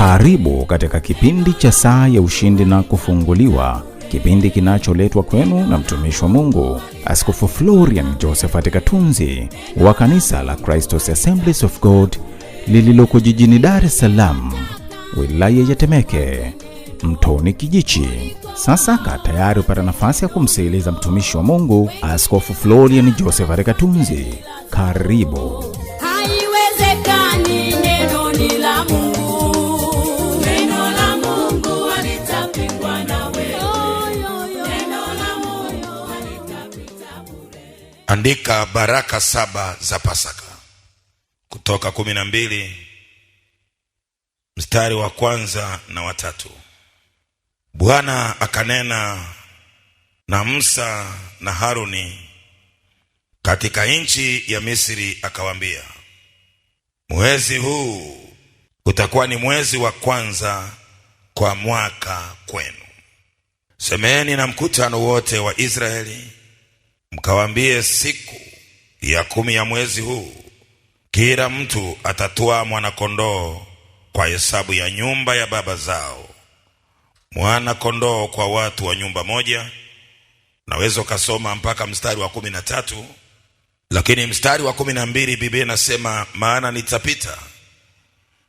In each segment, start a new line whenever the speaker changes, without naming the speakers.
Karibu katika kipindi cha Saa ya Ushindi na Kufunguliwa, kipindi kinacholetwa kwenu na mtumishi wa Mungu Askofu Florian Josephat Katunzi wa kanisa la Christos Assemblies of God lililoko jijini Dar es Salaam, wilaya ya Temeke, Mtoni Kijichi. Sasa kaa tayari upata nafasi ya kumsikiliza mtumishi wa Mungu Askofu Florian Josephat Katunzi. Karibu.
Haiwezekani neno ni la Mungu. Neno la Mungu halitapingwa na wewe. Neno la Mungu halitapita bure.
Andika baraka 7 za Pasaka. Kutoka 12 mstari wa 1 na wa 3. Bwana akanena na Musa na Haruni katika nchi ya Misri, akawaambia, mwezi huu utakuwa ni mwezi wa 1 kwa mwaka kwenu. Semeni na mkutano wote wa Israeli, mkawaambie, siku ya 10 ya mwezi huu kila mtu atatoa mwana kondoo kwa hesabu ya nyumba ya baba zao, mwana kondoo kwa watu wa nyumba moja. Naweza ukasoma mpaka mstari wa 13, lakini mstari wa 12 Biblia inasema, maana nitapita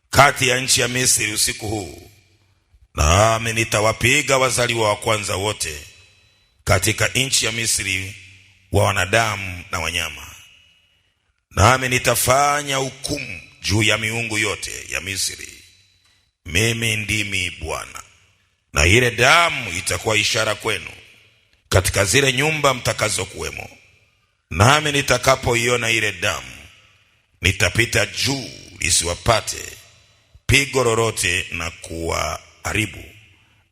kati ya nchi ya Misri usiku huu, nami nitawapiga wazaliwa wa kwanza wote katika nchi ya Misri, wa wanadamu na wanyama. Nami nitafanya hukumu juu ya miungu yote ya Misri. Mimi ndimi Bwana. Na ile damu itakuwa ishara kwenu katika zile nyumba mtakazokuwemo. Nami nitakapoiona ile damu, nitapita juu isiwapate pigo lolote na kuwaharibu.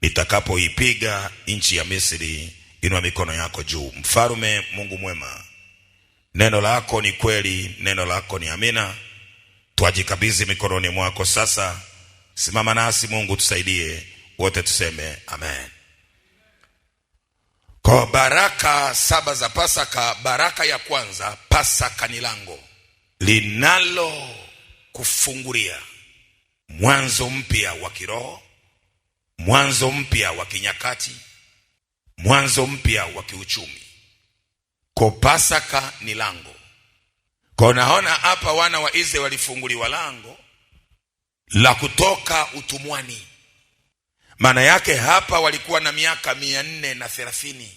Nitakapoipiga nchi ya Misri. Inua mikono yako juu. Mfalme Mungu mwema, neno lako ni kweli, neno lako ni amina. Twajikabidhi mikononi mwako sasa. Simama nasi Mungu, tusaidie wote, tuseme amen. Kwa baraka 7 za Pasaka, baraka ya kwanza, Pasaka ni lango linalo kufungulia mwanzo mpya wa kiroho, mwanzo mpya wa kinyakati, mwanzo mpya wa kiuchumi. Kwa Pasaka ni lango. Kwa naona hapa wana wa Israeli walifunguliwa lango la kutoka utumwani. Maana yake hapa walikuwa na miaka 430.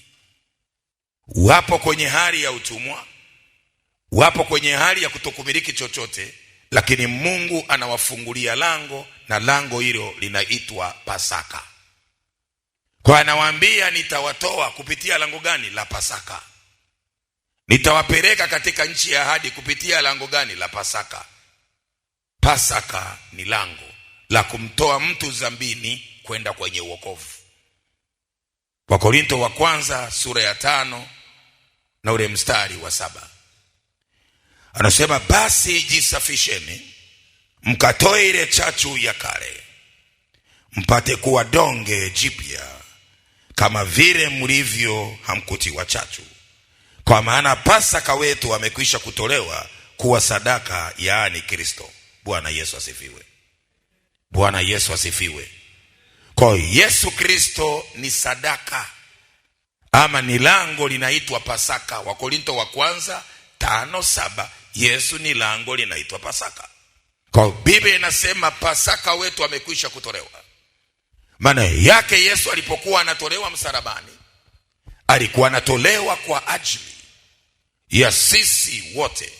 Wapo kwenye hali ya utumwa, wapo kwenye hali ya kutokumiliki chochote, lakini Mungu anawafungulia lango, na lango hilo linaitwa Pasaka. Kwa anawaambia, nitawatoa kupitia lango gani? La Pasaka. Nitawapeleka katika nchi ya ahadi kupitia lango gani? La Pasaka. Pasaka ni lango la kumtoa mtu dhambini kwenda kwenye wokovu. Wakorintho wa kwanza sura ya 5 na ule mstari wa 7 anasema, basi jisafisheni, mkatoe ile chachu ya kale, mpate kuwa donge jipya, kama vile mlivyo hamkutiwa chachu. Kwa maana Pasaka wetu amekwisha kutolewa kuwa sadaka, yaani Kristo. Bwana Yesu asifiwe. Bwana Yesu asifiwe. Kwa Yesu Kristo ni sadaka, ama ni lango linaitwa Pasaka. Wakorintho wa kwanza 5:7, Yesu ni lango linaitwa Pasaka. Kwa Biblia inasema Pasaka wetu amekwisha kutolewa. Maana yake Yesu alipokuwa anatolewa msalabani, alikuwa anatolewa kwa ajili ya sisi wote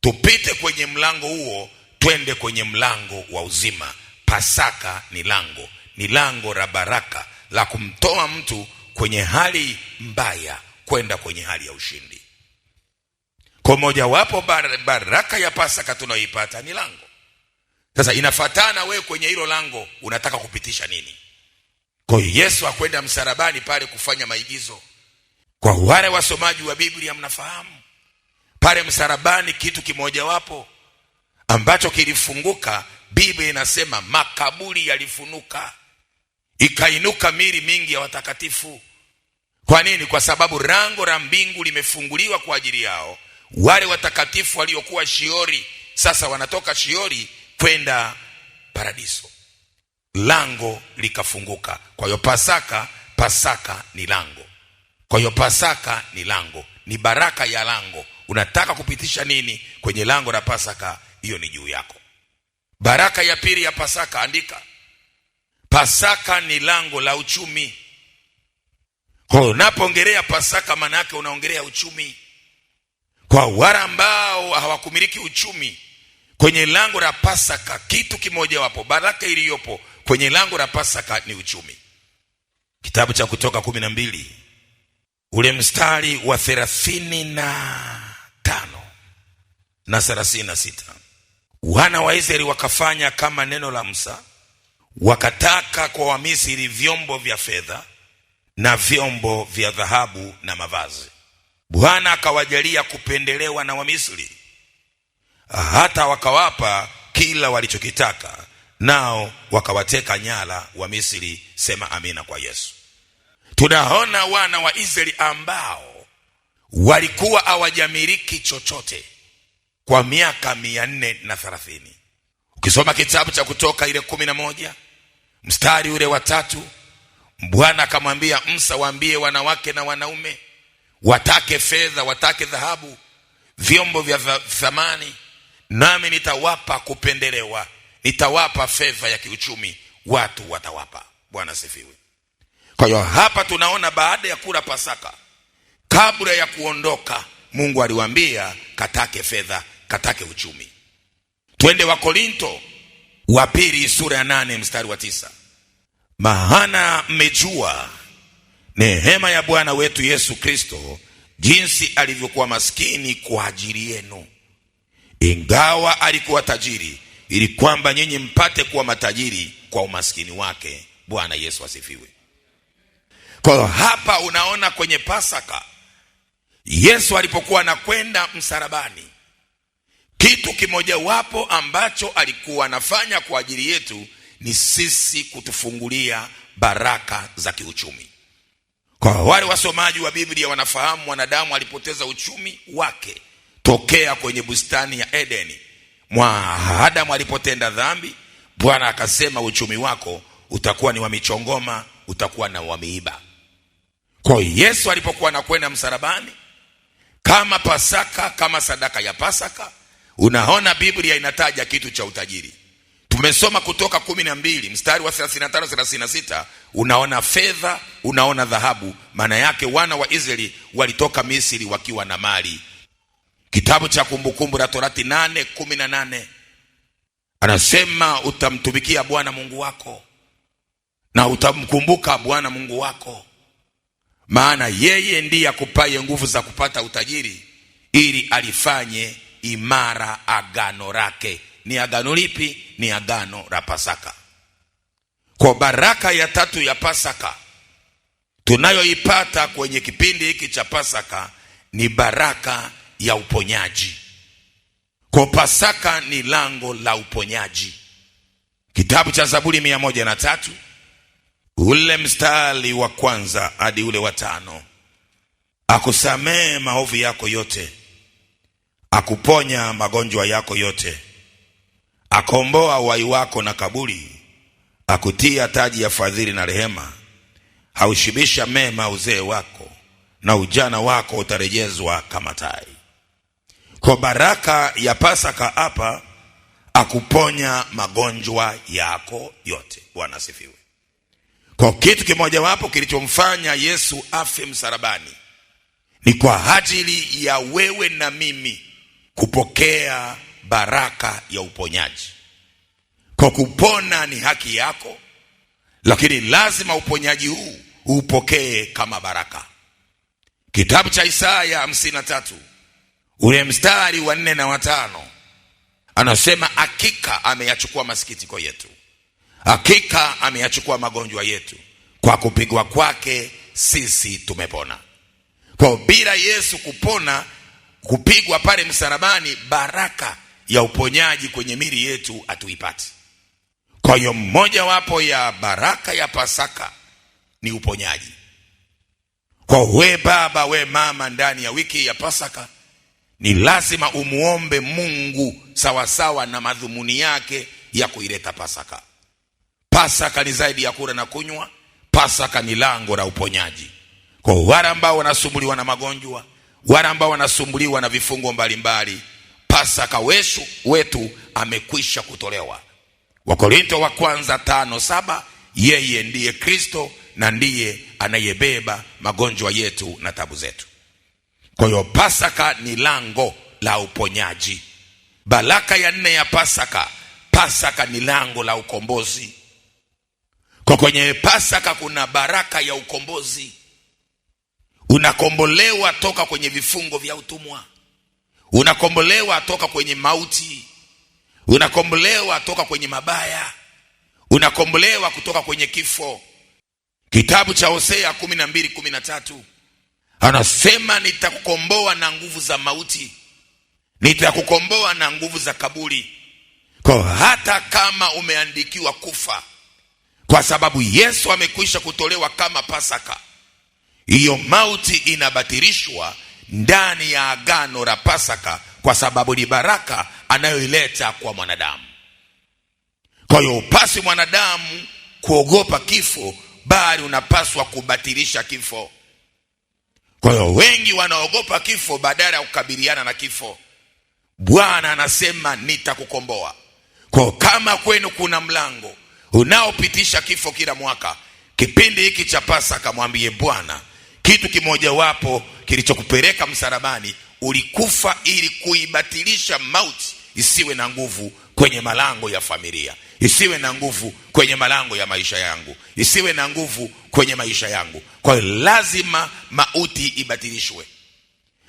tupite kwenye mlango huo, twende kwenye mlango wa uzima. Pasaka ni lango, ni lango la baraka la kumtoa mtu kwenye hali mbaya kwenda kwenye hali ya ushindi. Kwa moja wapo baraka ya Pasaka tunayoipata ni lango. Sasa inafatana wewe kwenye hilo lango unataka kupitisha nini? Kwa Yesu akwenda msalabani pale kufanya maigizo. Kwa wale wasomaji wa Biblia mnafahamu pale msalabani kitu kimoja wapo ambacho kilifunguka. Biblia inasema makaburi yalifunuka, ikainuka miili mingi ya watakatifu. Kwa nini? Kwa sababu lango la mbingu limefunguliwa kwa ajili yao. Wale watakatifu waliokuwa Shiori sasa wanatoka Shiori kwenda paradiso. lango likafunguka. Kwa hiyo Pasaka ni lango. Kwa hiyo Pasaka ni lango, ni baraka ya lango. Unataka kupitisha nini kwenye lango la Pasaka? Hiyo ni juu yako. Baraka ya pili ya Pasaka, andika: Pasaka ni lango la uchumi. Kwa hiyo unapoongelea Pasaka, maana yake unaongelea uchumi. Kwa wale ambao hawakumiliki uchumi, kwenye lango la Pasaka kitu kimoja wapo, baraka iliyopo kwenye lango la Pasaka ni uchumi. Kitabu cha Kutoka 12 ule mstari wa 35 na 36. Wana wa Israeli wakafanya kama neno la Musa, wakataka kwa Wamisri vyombo vya fedha na vyombo vya dhahabu na mavazi. Bwana akawajalia kupendelewa na Wamisri, hata wakawapa kila walichokitaka, nao wakawateka nyara Wamisri. Sema amina kwa Yesu. Tunaona wana wa Israeli ambao walikuwa hawajamiliki chochote kwa miaka 430. Ukisoma kitabu cha Kutoka ile 11 mstari ule wa 3, Bwana akamwambia Musa, waambie wanawake na wanaume watake fedha, watake dhahabu, vyombo vya thamani, nami nitawapa kupendelewa, nitawapa fedha ya kiuchumi, watu watawapa. Bwana sifiwe. Kwa hiyo hapa tunaona baada ya kula Pasaka, kabla ya kuondoka, Mungu aliwaambia katake fedha, katake uchumi. Twende Wakorinto wa pili sura ya 8 mstari wa 9. Maana mmejua neema ya Bwana wetu Yesu Kristo, jinsi alivyokuwa maskini kwa ajili yenu, ingawa alikuwa tajiri, ili kwamba nyinyi mpate kuwa matajiri kwa umaskini wake. Bwana Yesu asifiwe. Kwa hapa unaona kwenye Pasaka, Yesu alipokuwa anakwenda msalabani, kitu kimoja wapo ambacho alikuwa anafanya kwa ajili yetu ni sisi kutufungulia baraka za kiuchumi. Kwa wale wasomaji wa Biblia wanafahamu mwanadamu alipoteza uchumi wake tokea kwenye bustani ya Edeni. Adamu alipotenda dhambi, Bwana akasema uchumi wako utakuwa ni wa michongoma, utakuwa na wa miiba. Kwa Yesu alipokuwa anakwenda msalabani kama Pasaka, kama sadaka ya Pasaka, unaona Biblia inataja kitu cha utajiri. Tumesoma Kutoka 12 mstari wa 35 36, unaona fedha, unaona dhahabu. Maana yake wana wa Israeli walitoka Misri wakiwa na mali. Kitabu cha Kumbukumbu la Torati 8:18 anasema utamtumikia Bwana Mungu wako na utamkumbuka Bwana Mungu wako, maana yeye ndiye akupaye nguvu za kupata utajiri, ili alifanye imara agano lake. Ni agano lipi? Ni agano la Pasaka. Kwa baraka ya tatu ya Pasaka tunayoipata kwenye kipindi hiki cha Pasaka ni baraka ya uponyaji. Kwa Pasaka ni lango la uponyaji. Kitabu cha Zaburi 103 ule mstari wa 1 hadi ule wa 5, akusamee maovu yako yote, akuponya magonjwa yako yote, akomboa uhai wako na kaburi, akutia taji ya fadhili na rehema, haushibisha mema uzee wako, na ujana wako utarejezwa kama tai. Kwa baraka ya Pasaka hapa, akuponya magonjwa yako yote. Bwana sifiwe. Kwa kitu kimoja wapo kilichomfanya Yesu afe msalabani ni kwa ajili ya wewe na mimi kupokea baraka ya uponyaji. Kwa kupona ni haki yako, lakini lazima uponyaji huu upokee kama baraka. Kitabu cha Isaya 53 ule mstari wa 4 na wa 5 anasema hakika ameyachukua masikitiko yetu, hakika ameyachukua magonjwa yetu, kwa kupigwa kwake sisi tumepona. Kwa bila Yesu kupona, kupigwa pale msalabani, baraka ya uponyaji kwenye mili yetu hatuipati. Kwa hiyo mmoja wapo ya baraka ya Pasaka ni uponyaji. Kwa we baba, we mama, ndani ya wiki ya Pasaka ni lazima umuombe Mungu sawasawa na madhumuni yake ya kuileta Pasaka. Pasaka ni zaidi ya kula na kunywa. Pasaka ni lango la uponyaji kwa wale ambao wanasumbuliwa na magonjwa, wale ambao wanasumbuliwa na vifungo mbalimbali. Pasaka wetu amekwisha kutolewa. Wakorintho wa kwanza 5:7, yeye ndiye Kristo na ndiye anayebeba magonjwa yetu na tabu zetu. Kwa hiyo Pasaka ni lango la uponyaji. Baraka ya 4 ya Pasaka, Pasaka ni lango la ukombozi. Kwa kwenye Pasaka kuna baraka ya ukombozi. Unakombolewa toka kwenye vifungo vya utumwa. Unakombolewa toka kwenye mauti. Unakombolewa toka kwenye mabaya. Unakombolewa kutoka kwenye kifo. Kitabu cha Hosea 12:13 anasema, nitakukomboa na nguvu za mauti, nitakukomboa na nguvu za kaburi. Kwa hata kama umeandikiwa kufa, kwa sababu Yesu amekwisha kutolewa kama Pasaka, hiyo mauti inabatilishwa ndani ya agano la Pasaka, kwa sababu ni baraka anayoileta kwa mwanadamu. Kwa hiyo upasi mwanadamu kuogopa kifo, bali unapaswa kubatilisha kifo. Kwa hiyo wengi wanaogopa kifo badala ya kukabiliana na kifo. Bwana anasema nitakukomboa. Kwa kama kwenu kuna mlango unaopitisha kifo kila mwaka, kipindi hiki cha Pasaka mwambie Bwana, kitu kimoja wapo kilichokupeleka msalabani, ulikufa ili kuibatilisha mauti isiwe na nguvu kwenye malango ya familia, isiwe na nguvu kwenye malango ya maisha yangu, isiwe na nguvu kwenye maisha yangu. Kwa hiyo lazima mauti ibatilishwe.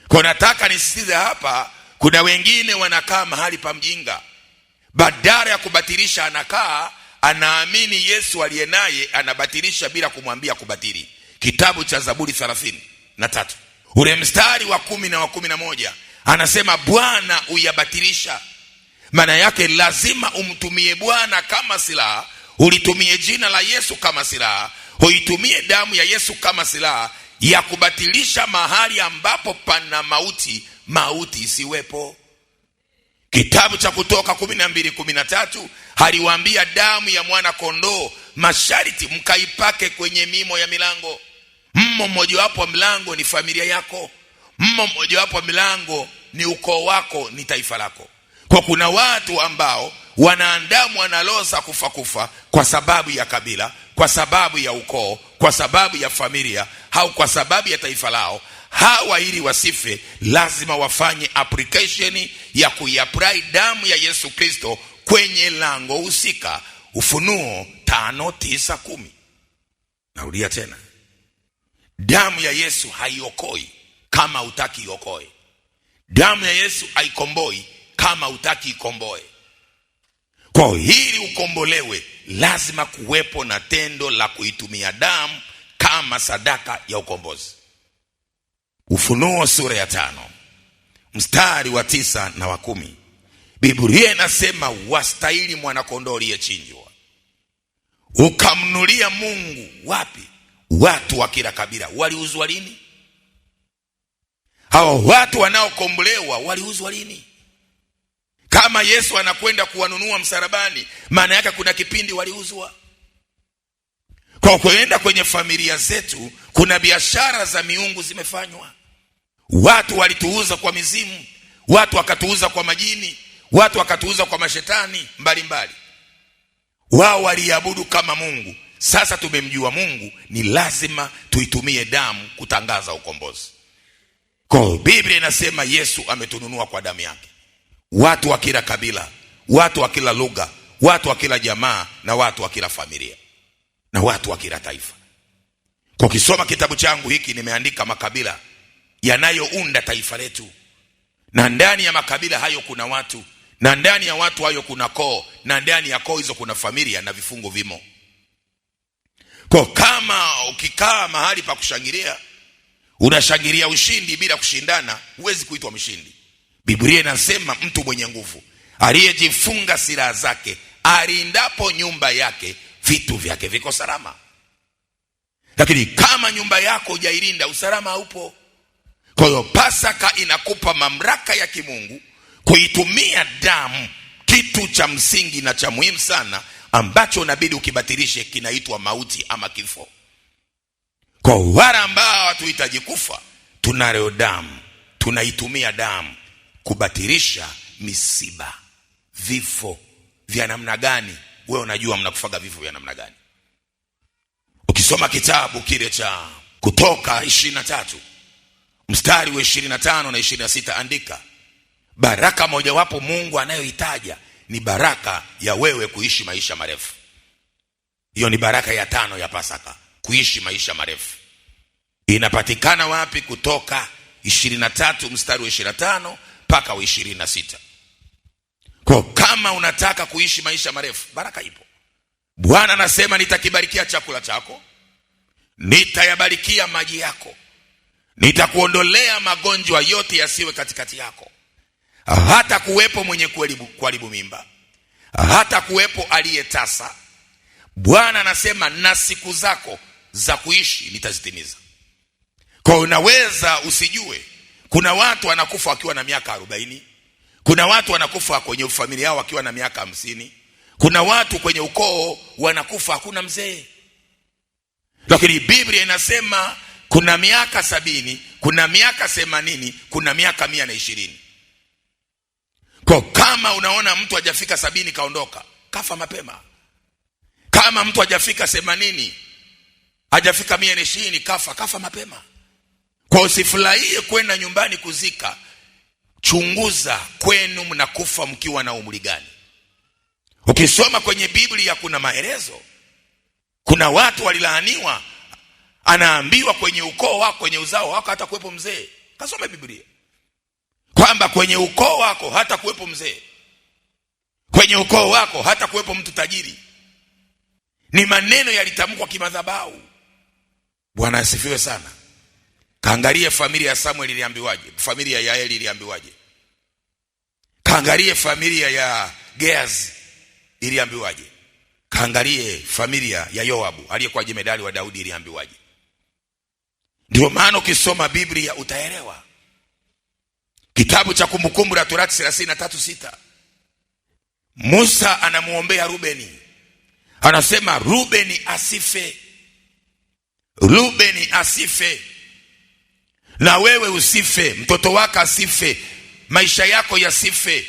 Kwa nataka nisisitize hapa, kuna wengine wanakaa mahali pa mjinga. Badala ya kubatilisha anaamini Yesu aliye naye anabatilisha bila kumwambia kubatili. Kitabu cha Zaburi 33 ule mstari wa 10 na wa 11 anasema, Bwana uyabatilisha. Maana yake lazima umtumie Bwana kama silaha, ulitumie jina la Yesu kama silaha, uitumie damu ya Yesu kama silaha ya kubatilisha mahali ambapo pana mauti isiwepo. Kitabu cha Kutoka 12:13 aliwaambia, damu ya mwana kondoo masharti mkaipake kwenye mimo ya milango. Mmoja wapo wa milango ni familia yako. Mmoja wapo wa milango ni ukoo wako, ni taifa lako. Kwa kuna watu ambao wanaandamwa na roho za kufa kwa sababu ya kabila, kwa sababu ya ukoo, kwa sababu ya familia, au kwa sababu ya taifa lao. Hawa ili wasife lazima wafanye application ya kuiapply damu ya Yesu Kristo kwenye lango husika. Ufunuo 5:9-10. Narudia tena, damu ya Yesu haiokoi kama utaki iokoe. Damu ya Yesu haikomboi kama utaki ikomboe. Kwa hili ukombolewe, lazima kuwepo na tendo la kuitumia damu kama sadaka ya ukombozi. Ufunuo sura ya 5 mstari wa 9 na wa 10, Biblia inasema, wastahili mwanakondoo aliyechinjwa, ukamnulia Mungu. Wapi? Watu wa kila kabila. Waliuzwa lini? Hao watu wanaokombolewa waliuzwa lini? Kama Yesu anakwenda kuwanunua msalabani, maana yake kuna kipindi waliuzwa. Kwa kuenda kwenye familia zetu, kuna biashara za miungu zimefanywa. Watu walituuza kwa mizimu, watu wakatuuza kwa majini, watu wakatuuza kwa mashetani mbalimbali. Wao waliabudu kama Mungu. Sasa tumemjua Mungu, ni lazima tuitumie damu kutangaza ukombozi. Kwa Biblia inasema Yesu ametununua kwa damu yake. Watu wa kila kabila, watu wa kila lugha, watu wa kila jamaa, na watu wa kila familia, na watu wa kila taifa. Kwa kisoma kitabu changu hiki nimeandika makabila yanayounda taifa letu, na ndani ya makabila hayo kuna watu, na ndani ya watu hayo kuna koo, na ndani ya koo hizo kuna familia na vifungo vimo. Kwa kama ukikaa mahali pa kushangilia, unashangilia ushindi bila kushindana, huwezi kuitwa mshindi. Biblia inasema mtu mwenye nguvu aliyejifunga silaha zake, alindapo nyumba yake, vitu vyake viko salama. Lakini kama nyumba yako hujailinda, usalama haupo. Kwa hiyo Pasaka inakupa mamlaka ya kimungu kuitumia damu, kitu cha msingi na cha muhimu sana ambacho unabidi ukibatilishe kinaitwa mauti ama kifo. Kwa wale ambao hatuhitaji kufa, tunayo damu, tunaitumia damu kubatilisha misiba, vifo vya namna gani. Wewe unajua mnakufaga vifo vya namna gani? Ukisoma kitabu kile cha Kutoka 23 mstari wa 25 na 26, andika baraka mojawapo Mungu anayohitaja ni baraka ya wewe kuishi maisha marefu. Hiyo ni baraka ya 5 ya Pasaka, kuishi maisha marefu. Inapatikana wapi? Kutoka 23 mstari wa 25 mpaka wa 26. Kwa kama unataka kuishi maisha marefu, baraka ipo. Bwana anasema nitakibarikia chakula chako, nitayabarikia maji yako, nitakuondolea magonjwa yote yasiwe katikati yako, hata kuwepo mwenye kuharibu mimba, hata kuwepo aliyetasa. Bwana anasema na siku zako za kuishi nitazitimiza. Kwa unaweza usijue, kuna watu wanakufa wakiwa na miaka 40, kuna watu wanakufa kwenye familia yao wakiwa na miaka 50, kuna watu kwenye ukoo wanakufa hakuna mzee. Lakini Biblia inasema kuna miaka 70, kuna miaka 80, kuna miaka 120. Kwa kama unaona mtu hajafika 70 kaondoka, kafa mapema. Kama mtu hajafika 80, hajafika 120, kafa mapema. Kwa usifurahie kwenda nyumbani kuzika. Chunguza kwenu mnakufa mkiwa na umri gani. Ukisoma kwenye Biblia kuna maelezo. Kuna watu walilaaniwa, anaambiwa kwenye ukoo wako, kwenye uzao wako hata kuwepo mzee. Kasome Biblia kwamba kwenye ukoo wako hata kuwepo mzee, kwenye ukoo wako hata kuwepo mtu tajiri. Ni maneno yalitamkwa kimadhabahu. Bwana asifiwe sana. Kaangalie familia ya Samuel iliambiwaje, familia ya Eli iliambiwaje. Kaangalie familia ya Geazi iliambiwaje. Kaangalie familia ya Yoabu aliyekuwa jemedali wa Daudi iliambiwaje. Ndio maana ukisoma Biblia utaelewa. Kitabu cha Kumbukumbu la Torati 33:6, Musa anamuombea Rubeni. Anasema Rubeni asife, Rubeni asife, na wewe usife, mtoto wako asife, maisha yako yasife,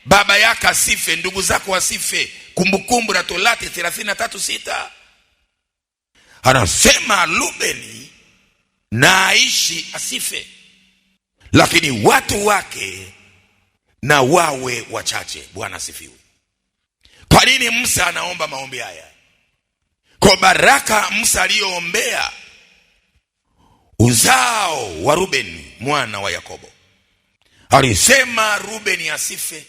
baba yako asife, ndugu zako wasife. Kumbukumbu la Torati 33:6. Anasema Rubeni na aishi asife, lakini watu wake na wawe wachache. Bwana asifiwe. Kwa nini Musa anaomba maombi haya? Kwa baraka Musa aliyoombea uzao wa Rubeni mwana wa Yakobo. Alisema Rubeni asife.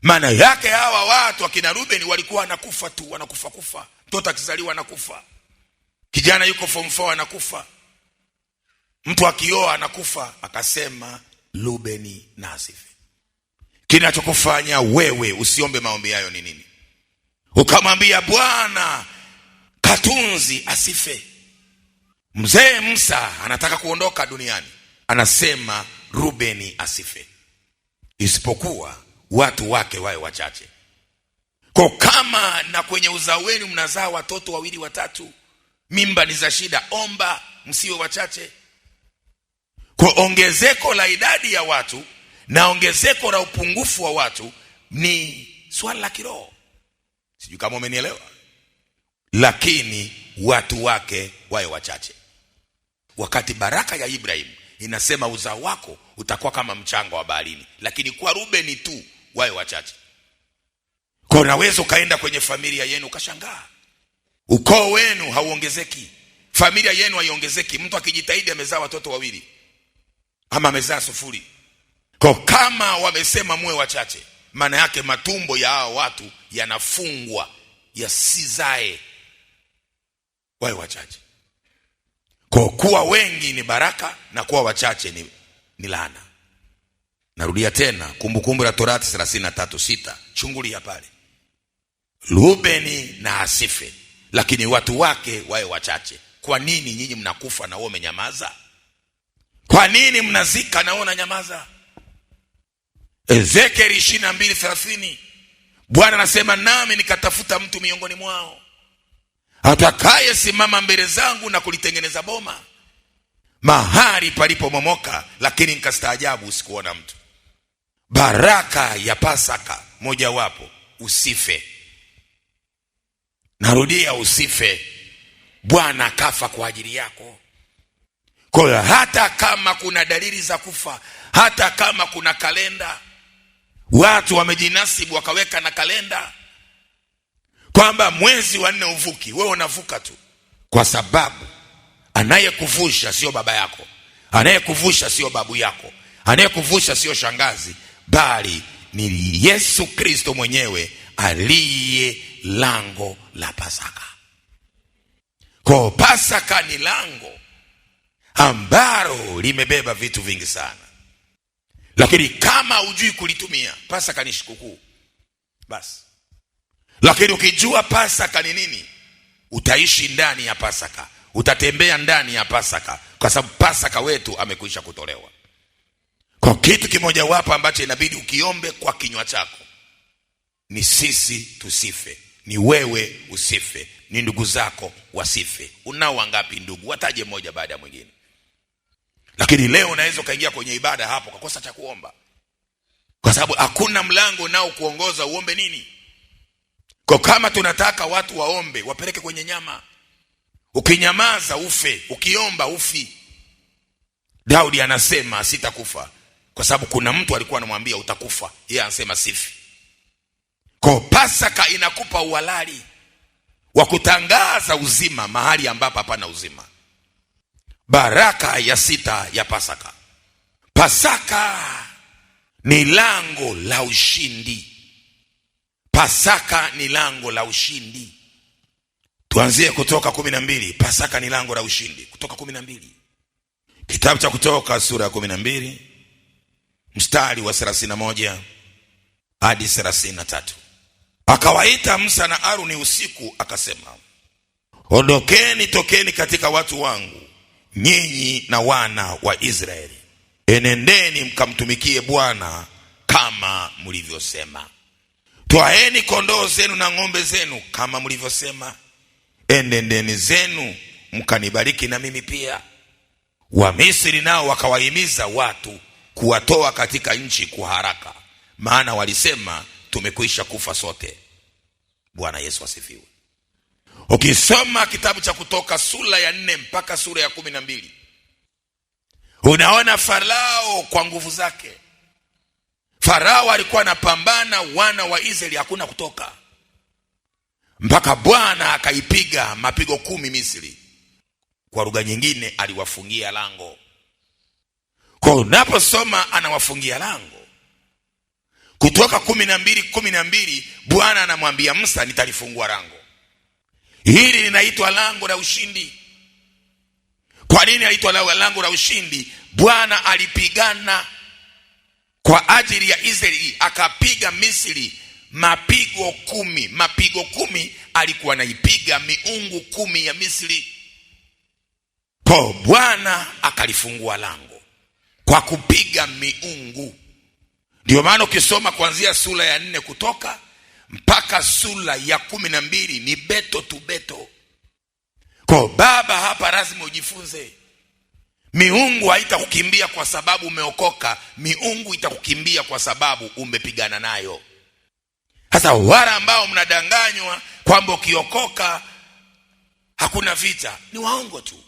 Maana yake hawa watu akina Rubeni walikuwa wanakufa tu, wanakufa. Mtoto akizaliwa anakufa. Kijana yuko form 4 anakufa. Mtu akioa anakufa. Akasema Rubeni na asife. Kinachokufanya wewe usiombe maombi hayo ni nini? Ukamwambia Bwana Katunzi asife. Mzee Musa anataka kuondoka duniani, anasema Rubeni asife, isipokuwa watu wake wawe wachache. Kwa kama na kwenye uzao wenu mnazaa watoto 2 3, mimba ni za shida, omba msiwe wachache. Kwa ongezeko la idadi ya watu na ongezeko la upungufu wa watu ni swala la kiroho. Sijui kama umenielewa. Lakini watu wake wawe wachache. Wakati baraka ya Ibrahim inasema uzao wako utakuwa kama mchanga wa baharini, lakini kwa Rubeni tu wawe wachache. Kwa unaweza ukaenda kwenye familia yenu ukashangaa, ukoo wenu hauongezeki, familia yenu haiongezeki. Mtu akijitahidi amezaa watoto 2 ama amezaa 0. Kwa kama wamesema muwe wachache, maana yake matumbo ya hao watu yanafungwa yasizae, wawe wachache. Kwa kuwa wengi ni baraka na kuwa wachache ni laana. Narudia tena, Kumbukumbu la Torati 33:6. Chungulia pale. Rubeni na asife, lakini watu wake wawe wachache. Kwa nini nyinyi mnakufa na wao umenyamaza? Kwa nini mnazika na wao unanyamaza? Ezekiel 22:30. Bwana anasema nami nikatafuta mtu miongoni mwao atakaye simama mbele zangu na kulitengeneza boma mahali palipomomoka, lakini nikastaajabu sikuona mtu. Baraka ya Pasaka mojawapo, usife. Narudia, usife. Bwana akafa kwa ajili yako. Kwa hiyo hata kama kuna dalili za kufa, hata kama kuna kalenda, watu wamejinasibu wakaweka na kalenda kwamba mwezi wa 4 uvuki, wewe unavuka tu, kwa sababu anayekuvusha sio baba yako, anayekuvusha sio babu yako, anayekuvusha sio shangazi, bali ni Yesu Kristo mwenyewe aliye lango la Pasaka. Kwa Pasaka ni lango ambalo limebeba vitu vingi sana, lakini kama hujui kulitumia, Pasaka ni sikukuu basi. Lakini ukijua Pasaka ni nini, utaishi ndani ya Pasaka, utatembea ndani ya Pasaka, kwa sababu Pasaka wetu amekwisha kutolewa. Kwa kitu kimoja wapo ambacho inabidi ukiombe kwa kinywa chako ni sisi tusife, ni wewe usife, ni ndugu zako wasife. Unao wangapi ndugu? Wataje moja baada ya mwingine. Lakini leo unaweza kaingia kwenye ibada hapo kakosa cha kuomba, kwa sababu hakuna mlango nao kuongoza uombe nini. Kwa kama tunataka watu waombe, wapeleke kwenye nyama. Ukinyamaza ufe, ukiomba ufi. Daudi anasema sitakufa, kwa sababu kuna mtu alikuwa anamwambia utakufa, yeye anasema sifi. Kwa Pasaka inakupa uhalali wa kutangaza uzima mahali ambapo hapana uzima. Baraka ya 6 ya Pasaka. Pasaka ni lango la ushindi. Pasaka ni lango la ushindi. Tuanzie Kutoka 12. Pasaka ni lango la ushindi. Kutoka 12. Kitabu cha Kutoka sura ya 12 mstari wa 31 hadi 33. Akawaita Musa na Aruni usiku akasema, ondokeni, tokeni katika watu wangu, nyinyi na wana wa Israeli. Enendeni mkamtumikie Bwana kama mlivyosema. Twaeni kondoo zenu na ng'ombe zenu kama mlivyosema. Enendeni zenu mkanibariki na mimi pia. Wamisri nao wakawahimiza watu kuwatoa katika nchi kwa haraka, maana walisema tumekwisha kufa sote. Bwana Yesu asifiwe. Ukisoma kitabu cha Kutoka sura ya 4 mpaka sura ya 12, unaona Farao kwa nguvu zake. Farao alikuwa anapambana, wana wa Israeli hakuna kutoka, mpaka Bwana akaipiga mapigo 10 Misri. Kwa lugha nyingine aliwafungia lango. Kwa unaposoma anawafungia lango, Kutoka 12:12 Bwana anamwambia Musa nitalifungua lango. Hili linaitwa lango la ushindi. Kwa nini linaitwa lango la ushindi? Bwana alipigana kwa ajili ya Israeli, akapiga Misri mapigo 10. Mapigo 10 alikuwa anaipiga miungu 10 ya Misri. Kwa Bwana akalifungua lango kwa kupiga miungu. Ndio maana ukisoma kuanzia sura ya 4 Kutoka mpaka sura ya 12 ni beto tu beto. Kwa baba hapa lazima ujifunze. Miungu haitakukimbia kwa sababu umeokoka, miungu itakukimbia kwa sababu umepigana nayo. Sasa wale ambao mnadanganywa kwamba ukiokoka hakuna vita, ni waongo tu.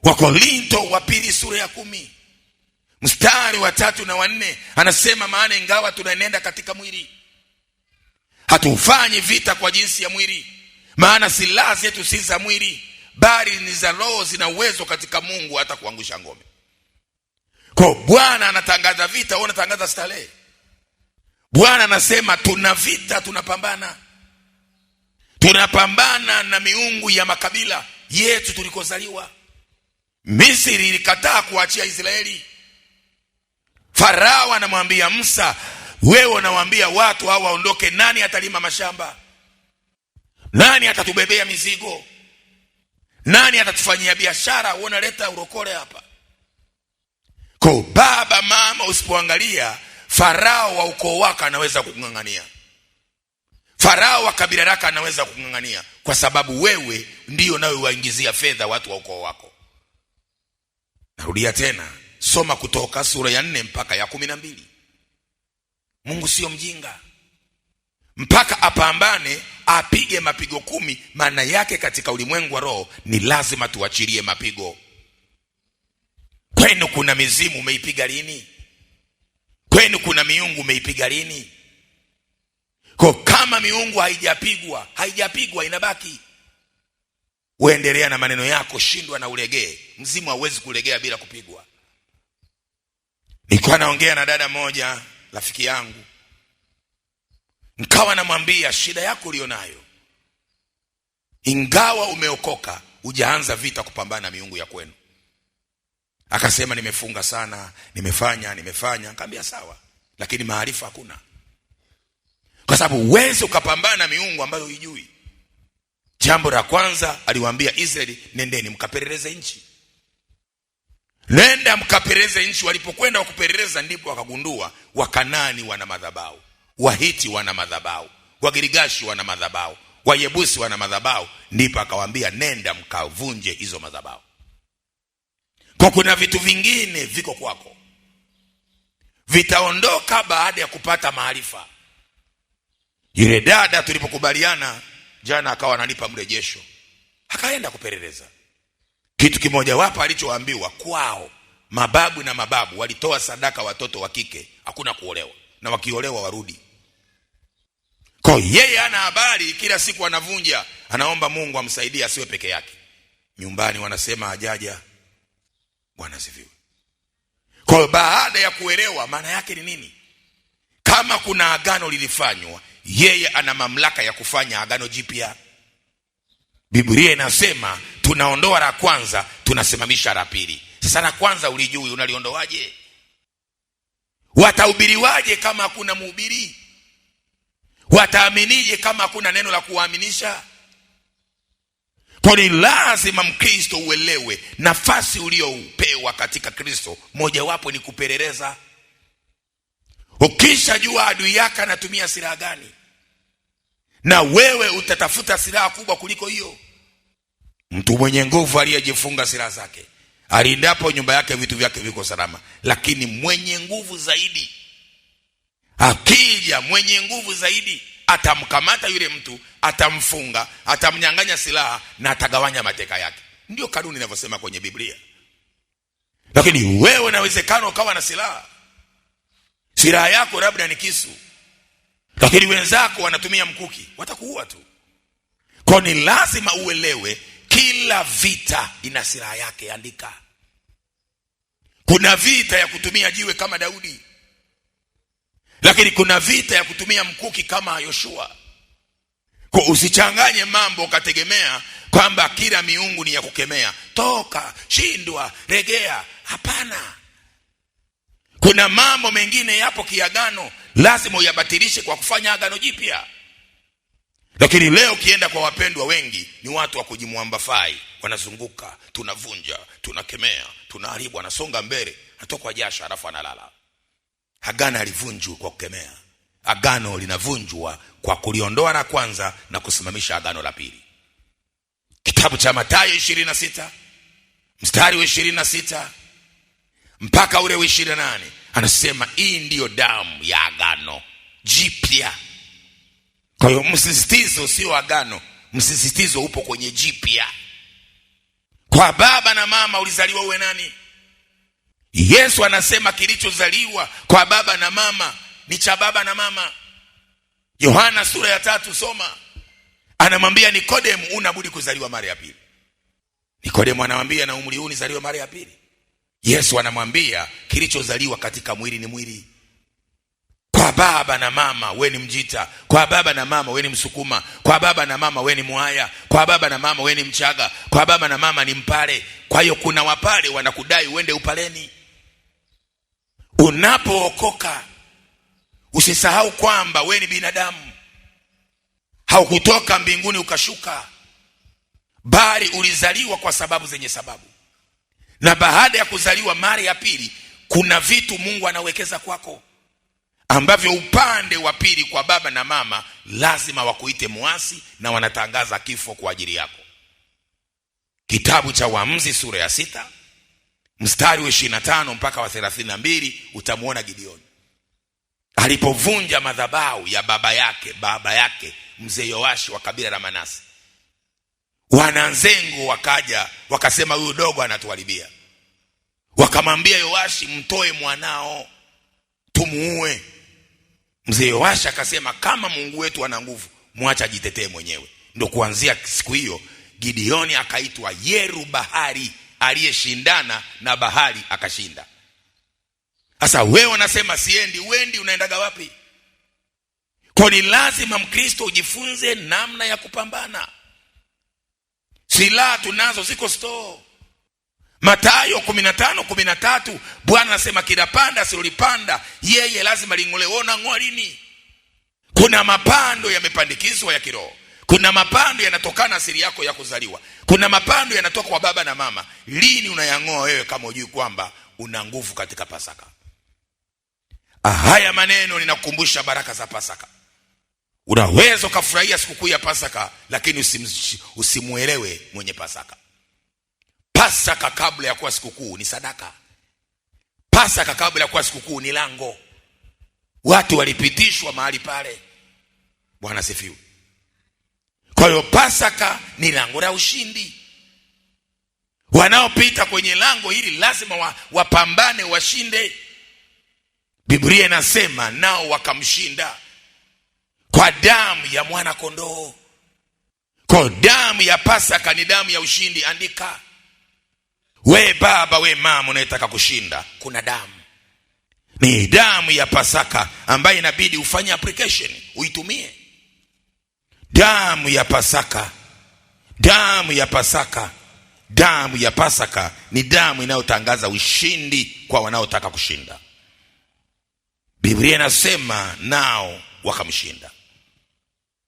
Wakorintho wa 2 sura ya 10 mstari wa 3 na 4 anasema, maana ingawa tunaenenda katika mwili, hatufanyi vita kwa jinsi ya mwili, maana silaha zetu si za mwili, bali ni za roho, zina uwezo katika Mungu hata kuangusha ngome. Kwa Bwana anatangaza vita, wewe unatangaza starehe. Bwana anasema tuna vita, tunapambana. Tunapambana na miungu ya makabila yetu tulikozaliwa. Misri ilikataa kuachia Israeli. Farao anamwambia Musa, wewe unawaambia watu hao waondoke, nani atalima mashamba? Nani atatubebea mizigo? Nani atatufanyia biashara? Unaleta urokole hapa. Kwa baba mama, usipoangalia Farao wa ukoo wako anaweza kukungangania. Farao wa kabila lako anaweza kung'ang'ania kwa sababu wewe ndio nawe waingizia fedha watu wa ukoo wako. Narudia tena, soma Kutoka sura ya 4 mpaka ya 12. Mungu sio mjinga. Mpaka apambane, apige mapigo 10, maana yake katika ulimwengu wa roho ni lazima tuachilie mapigo. Kwenu kuna mizimu umeipiga lini? Kwenu kuna miungu umeipiga lini? Kwa kama miungu haijapigwa inabaki. Uendelea na maneno yako, shindwa na ulegee. Mzimu hauwezi kulegea bila kupigwa. Nilikuwa naongea na dada moja, rafiki yangu. Nikawa namwambia shida yako ulionayo, ingawa umeokoka, hujaanza vita kupambana na miungu ya kwenu. Akasema nimefunga sana, nimefanya. Nikamwambia sawa, lakini maarifa hakuna. Kwa sababu uweze ukapambana na miungu ambayo hujui. Jambo la kwanza aliwaambia Israeli, nendeni mkapeleleze nchi. Nenda mkapeleleze nchi. Walipokwenda wakupeleleza, ndipo wakagundua Wakanani wana madhabahu, Wahiti wana madhabahu, Wagirigashi wana madhabahu, Wayebusi wana madhabahu. Ndipo akawaambia nenda mkavunje hizo madhabahu. Kwa kuna vitu vingine viko kwako, vitaondoka baada ya kupata maarifa. Yule dada tulipokubaliana jana akawa ananipa mrejesho, akaenda kupeleleza. Kitu kimoja wapo alichoambiwa, kwao mababu na mababu walitoa sadaka watoto wa kike, hakuna kuolewa, na wakiolewa warudi. Kwa yeye ana habari, kila siku anavunja, anaomba Mungu amsaidie asiwe peke yake. Nyumbani wanasema hajaja. Bwana sifiwe. Kwa baada ya kuelewa maana yake ni nini, kama kuna agano lilifanywa, yeye ana mamlaka ya kufanya agano jipya. Biblia inasema tunaondoa la kwanza, tunasimamisha la pili. Sasa la kwanza ulijui, unaliondoaje? Watahubiriwaje kama hakuna mhubiri? Wataaminije kama hakuna neno la kuaminisha? Kwa ni lazima Mkristo uelewe nafasi uliopewa katika Kristo. Moja wapo ni kupeleleza. Ukishajua adui yako anatumia silaha gani, na wewe utatafuta silaha kubwa kuliko hiyo. Mtu mwenye nguvu aliyejifunga silaha zake, alindapo nyumba yake vitu vyake viko salama. Lakini mwenye nguvu zaidi akija, mwenye nguvu zaidi atamkamata yule mtu, atamfunga, atamnyang'anya silaha na atagawanya mateka yake. Ndio kanuni inavyosema kwenye Biblia. Lakini wewe unawezekana ukawa na silaha, silaha yako labda ni kisu, lakini wenzako wanatumia mkuki, watakuua tu. Kwa ni lazima uelewe kila vita ina silaha yake. Andika. Kuna vita ya kutumia jiwe kama Daudi, lakini kuna vita ya kutumia mkuki kama Yoshua. Kwa usichanganye mambo ukategemea kwamba kila miungu ni ya kukemea, toka, shindwa, regea. Hapana. Kuna mambo mengine yapo kiagano, lazima uyabatilishe kwa kufanya agano jipya. Lakini leo kienda kwa wapendwa wengi ni watu wa kujimwambafai, wanazunguka, tunavunja, tunakemea, tunaharibu, anasonga mbele, atoka jasho alafu analala. Agano alivunjwa kwa kukemea. Agano linavunjwa kwa kuliondoa la kwanza na kusimamisha agano la pili. Kitabu cha Mathayo 26 mstari wa 26 mpaka ule wa 28 anasema hii ndiyo damu ya agano jipya. Kwa hiyo msisitizo sio agano, msisitizo upo kwenye jipya. Kwa baba na mama ulizaliwa uwe nani? Yesu anasema kilichozaliwa kwa baba na mama ni cha baba na mama. Yohana sura ya 3 soma. Anamwambia Nikodemu, unabudi kuzaliwa mara ya pili. Nikodemu anamwambia na umri huu nizaliwe mara ya pili? Yesu anamwambia kilichozaliwa katika mwili ni mwili. Kwa baba na mama wewe ni Mjita, kwa baba na mama wewe ni Msukuma, kwa baba na mama wewe ni Mwaya, kwa baba na mama wewe ni Mchaga, kwa baba na mama ni Mpare. Kwa hiyo kuna Wapare wanakudai uende Upaleni. Unapookoka usisahau kwamba wewe ni binadamu, haukutoka mbinguni ukashuka, bali ulizaliwa kwa sababu zenye sababu. Na baada ya kuzaliwa mara ya pili, kuna vitu Mungu anawekeza kwako. ambavyo upande wa pili kwa baba na mama lazima wakuite muasi na wanatangaza kifo kwa ajili yako. Kitabu cha Waamuzi sura ya 6 mstari wa 25 mpaka wa 32 utamuona Gideoni alipovunja madhabahu ya baba yake mzee Yoashi wa kabila la Manase. Wananzengo wakaja wakasema huyu dogo anatuharibia. Wakamwambia Yoashi, mtoe mwanao tumuue. Mzee Yoashi akasema kama Mungu wetu ana nguvu, muacha ajitetee mwenyewe. Ndio kuanzia siku hiyo Gideoni akaitwa Yerubahali, aliyeshindana na bahari akashinda. Sasa wewe unasema siendi, wendi unaendaga wapi? Kwa ni lazima Mkristo ujifunze namna ya kupambana. Silaha tunazo ziko store. Mathayo 15:13 Bwana anasema kila panda asilolipanda yeye lazima ling'olewe. Ona ng'oa lini? Kuna mapando yamepandikizwa ya kiroho. Kuna mapando yanatokana asili yako ya kuzaliwa. Kuna mapando yanatoka kwa baba na mama. Lini unayang'oa wewe kama hujui kwamba una nguvu katika Pasaka? Haya maneno ninakukumbusha baraka za Pasaka. Unaweza kufurahia sikukuu ya Pasaka lakini usimuelewe mwenye Pasaka. Pasaka kabla ya kuwa sikukuu ni sadaka. Pasaka kabla ya kuwa sikukuu ni lango. Watu walipitishwa mahali pale. Bwana sifiwe. Kwa hiyo Pasaka ni lango la ushindi. Wanaopita kwenye lango hili lazima wapambane, washinde. Biblia inasema nao wakamshinda kwa damu ya mwana kondoo. Kwa damu ya Pasaka ni damu ya ushindi. Andika. We baba, we mama unayetaka kushinda, kuna damu. Ni damu ya Pasaka ambayo inabidi ufanye application, uitumie. Damu ya Pasaka. Damu ya Pasaka. Damu ya Pasaka ni damu inayotangaza ushindi kwa wanaotaka kushinda. Biblia inasema nao wakamshinda.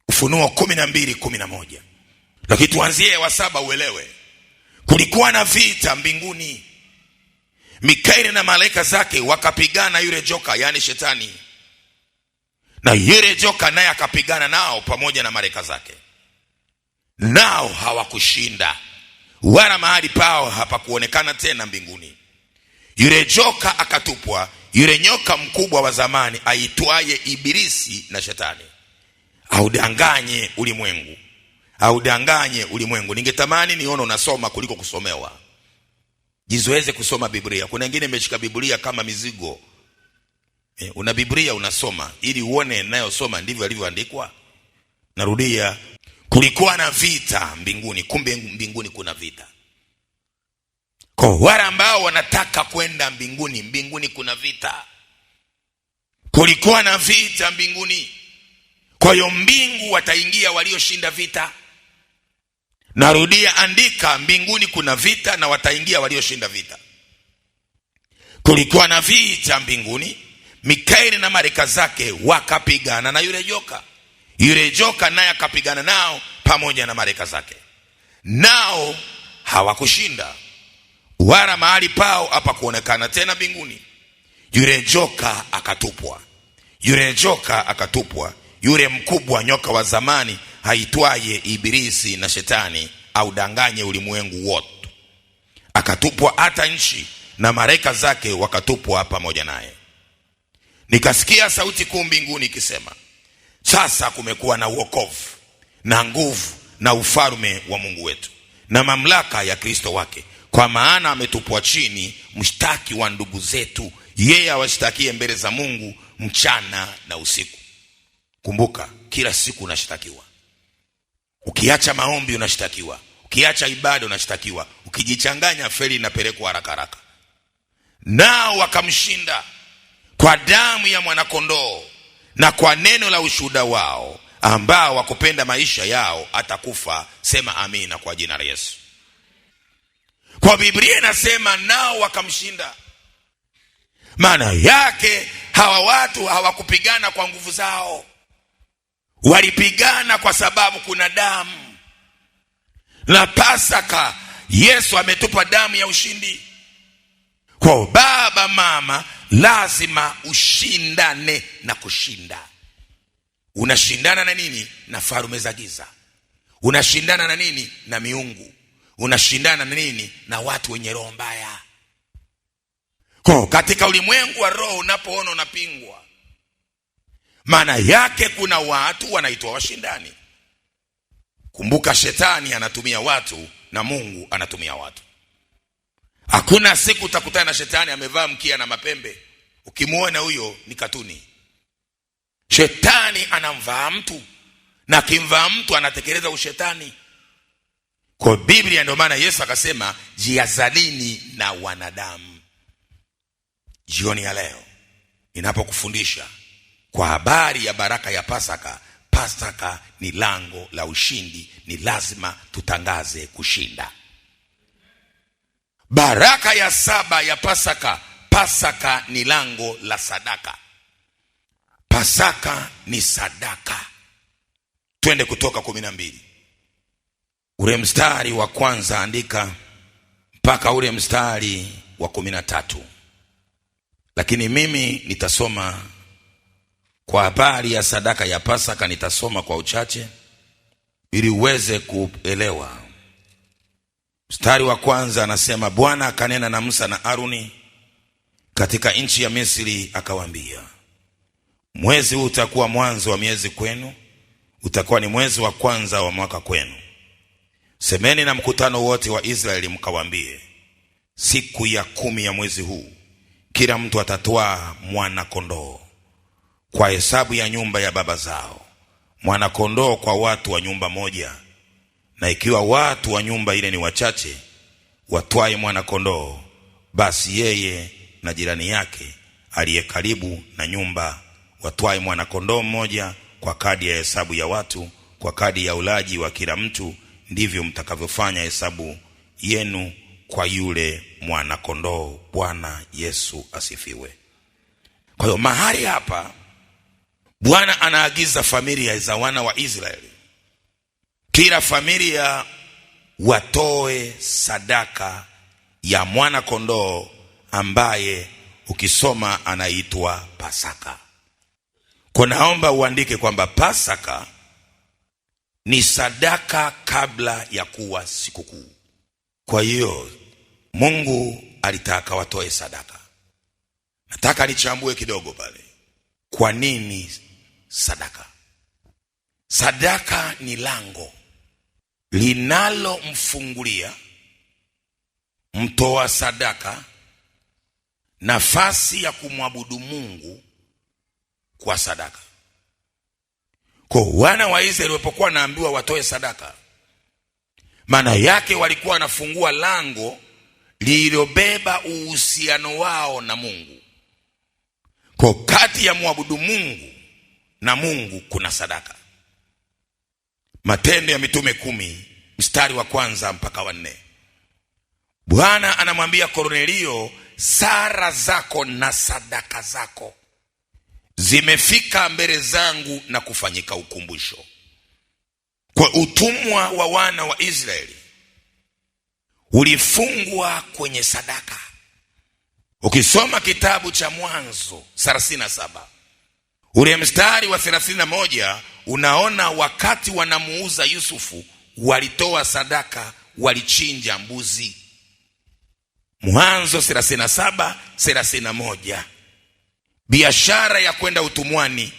Ufunuo 12:11. Lakini tuanzie wa 7 uelewe. Kulikuwa na vita mbinguni. Mikaeli na malaika zake wakapigana yule joka, yani shetani. Na yule joka naye akapigana nao pamoja na malaika zake. Nao hawakushinda, wala mahali pao hapakuonekana tena mbinguni. Yule joka akatupwa, yule nyoka mkubwa wa zamani aitwaye Ibilisi na Shetani, audanganye ulimwengu. Audanganye ulimwengu. Ningetamani nione unasoma kuliko kusomewa. Jizoeze kusoma Biblia. Kuna wengine imeshika Biblia kama mizigo. Una Biblia unasoma ili uone ninayosoma ndivyo alivyoandikwa. Narudia, kulikuwa na vita mbinguni. Kumbe mbinguni kuna vita. Kwa wale ambao wanataka kwenda mbinguni, mbinguni kuna vita. Kulikuwa na vita mbinguni. Kwa hiyo mbingu wataingia walioshinda vita. Narudia, andika, mbinguni kuna vita na wataingia walioshinda vita. Kulikuwa na vita mbinguni. Mikaeli na malaika zake wakapigana na yule joka. Yule joka naye akapigana nao pamoja na malaika zake. Nao hawakushinda, wala mahali pao hapakuonekana tena mbinguni. Yule joka akatupwa. Yule joka akatupwa, yule mkubwa nyoka wa zamani haitwaye Ibilisi na Shetani, audanganye ulimwengu wote. Akatupwa hata nchi, na malaika zake wakatupwa pamoja naye. Nikasikia sauti kuu mbinguni ikisema, sasa kumekuwa na wokovu na nguvu na ufalme wa Mungu wetu na mamlaka ya Kristo wake, kwa maana ametupwa chini mshtaki wa ndugu zetu, yeye awashtakie mbele za Mungu mchana na usiku. Kumbuka, kila siku unashtakiwa. Ukiacha maombi unashtakiwa. Ukiacha ibada unashtakiwa. Ukijichanganya feli inapelekwa haraka haraka. Nao wakamshinda kwa damu ya mwanakondoo na kwa neno la ushuhuda wao, ambao wakupenda maisha yao atakufa. Sema amina kwa jina la Yesu. Kwa Biblia inasema nao wakamshinda. Maana yake hawa watu hawakupigana kwa nguvu zao. Walipigana kwa sababu kuna damu. Na Pasaka Yesu ametupa damu ya ushindi. Kwa baba, mama, lazima ushindane na kushinda. Unashindana na nini? Na falme za giza. Unashindana na nini? Na miungu. Unashindana na nini? Na watu wenye roho mbaya. Kwa katika ulimwengu wa roho unapoona unapingwa, maana yake kuna watu wanaitwa washindani. Kumbuka, shetani anatumia watu na Mungu anatumia watu. Hakuna siku utakutana na shetani amevaa mkia na mapembe. Ukimuona huyo ni katuni. Shetani anamvaa mtu, na akimvaa mtu anatekeleza ushetani. Kwa Biblia ndio maana Yesu akasema jihadharini na wanadamu. Jioni ya leo ninapokufundisha kwa habari ya baraka ya Pasaka, Pasaka ni lango la ushindi. Ni lazima tutangaze kushinda. Baraka ya 7 ya Pasaka, Pasaka ni lango la sadaka. Pasaka ni sadaka. Twende Kutoka 12 ule mstari wa kwanza, andika mpaka ule mstari wa 13. Lakini mimi nitasoma kwa habari ya sadaka ya Pasaka, nitasoma kwa uchache ili uweze kuelewa. Mstari wa kwanza anasema, Bwana akanena na Musa na Aruni katika nchi ya Misri, akawaambia, mwezi huu utakuwa mwanzo wa miezi kwenu, utakuwa ni mwezi wa kwanza wa mwaka kwenu. Semeni na mkutano wote wa Israeli mkawaambie, siku ya 10 ya mwezi huu kila mtu atatwaa mwana kondoo kwa hesabu ya nyumba ya baba zao, mwana kondoo kwa watu wa nyumba moja. Na ikiwa watu wa nyumba ile ni wachache, watwae mwana kondoo, basi yeye na jirani yake aliye karibu na nyumba watwae mwana kondoo mmoja kwa kadi ya hesabu ya watu, kwa kadi ya ulaji wa kila mtu. Ndivyo mtakavyofanya hesabu yenu kwa yule mwana kondoo. Bwana Yesu asifiwe. Kwa hiyo mahali hapa Bwana anaagiza familia za wana wa Israeli, kila familia watoe sadaka ya mwana kondoo ambaye ukisoma anaitwa Pasaka. Kwa naomba uandike kwamba Pasaka ni sadaka kabla ya kuwa sikukuu. Kwa hiyo Mungu alitaka watoe sadaka. Nataka nichambue kidogo pale. Kwa nini sadaka? Sadaka ni lango linalomfungulia mtoa sadaka nafasi ya kumwabudu Mungu kwa sadaka. Kwa wana wa Israeli walipokuwa naambiwa watoe sadaka, maana yake walikuwa wanafungua lango lililobeba uhusiano wao na Mungu. Kwa kati ya muabudu Mungu na Mungu kuna sadaka. Matendo ya Mitume 10 mstari wa kwanza mpaka wa 4. Bwana anamwambia Kornelio, sala zako na sadaka zako zimefika mbele zangu na kufanyika ukumbusho. Kwa utumwa wa wana wa Israeli ulifungwa kwenye sadaka. Ukisoma kitabu cha Mwanzo 37 ule mstari wa 31, unaona wakati wanamuuza Yusufu walitoa sadaka, walichinja mbuzi. Mwanzo 37:31. Biashara ya kwenda utumwani,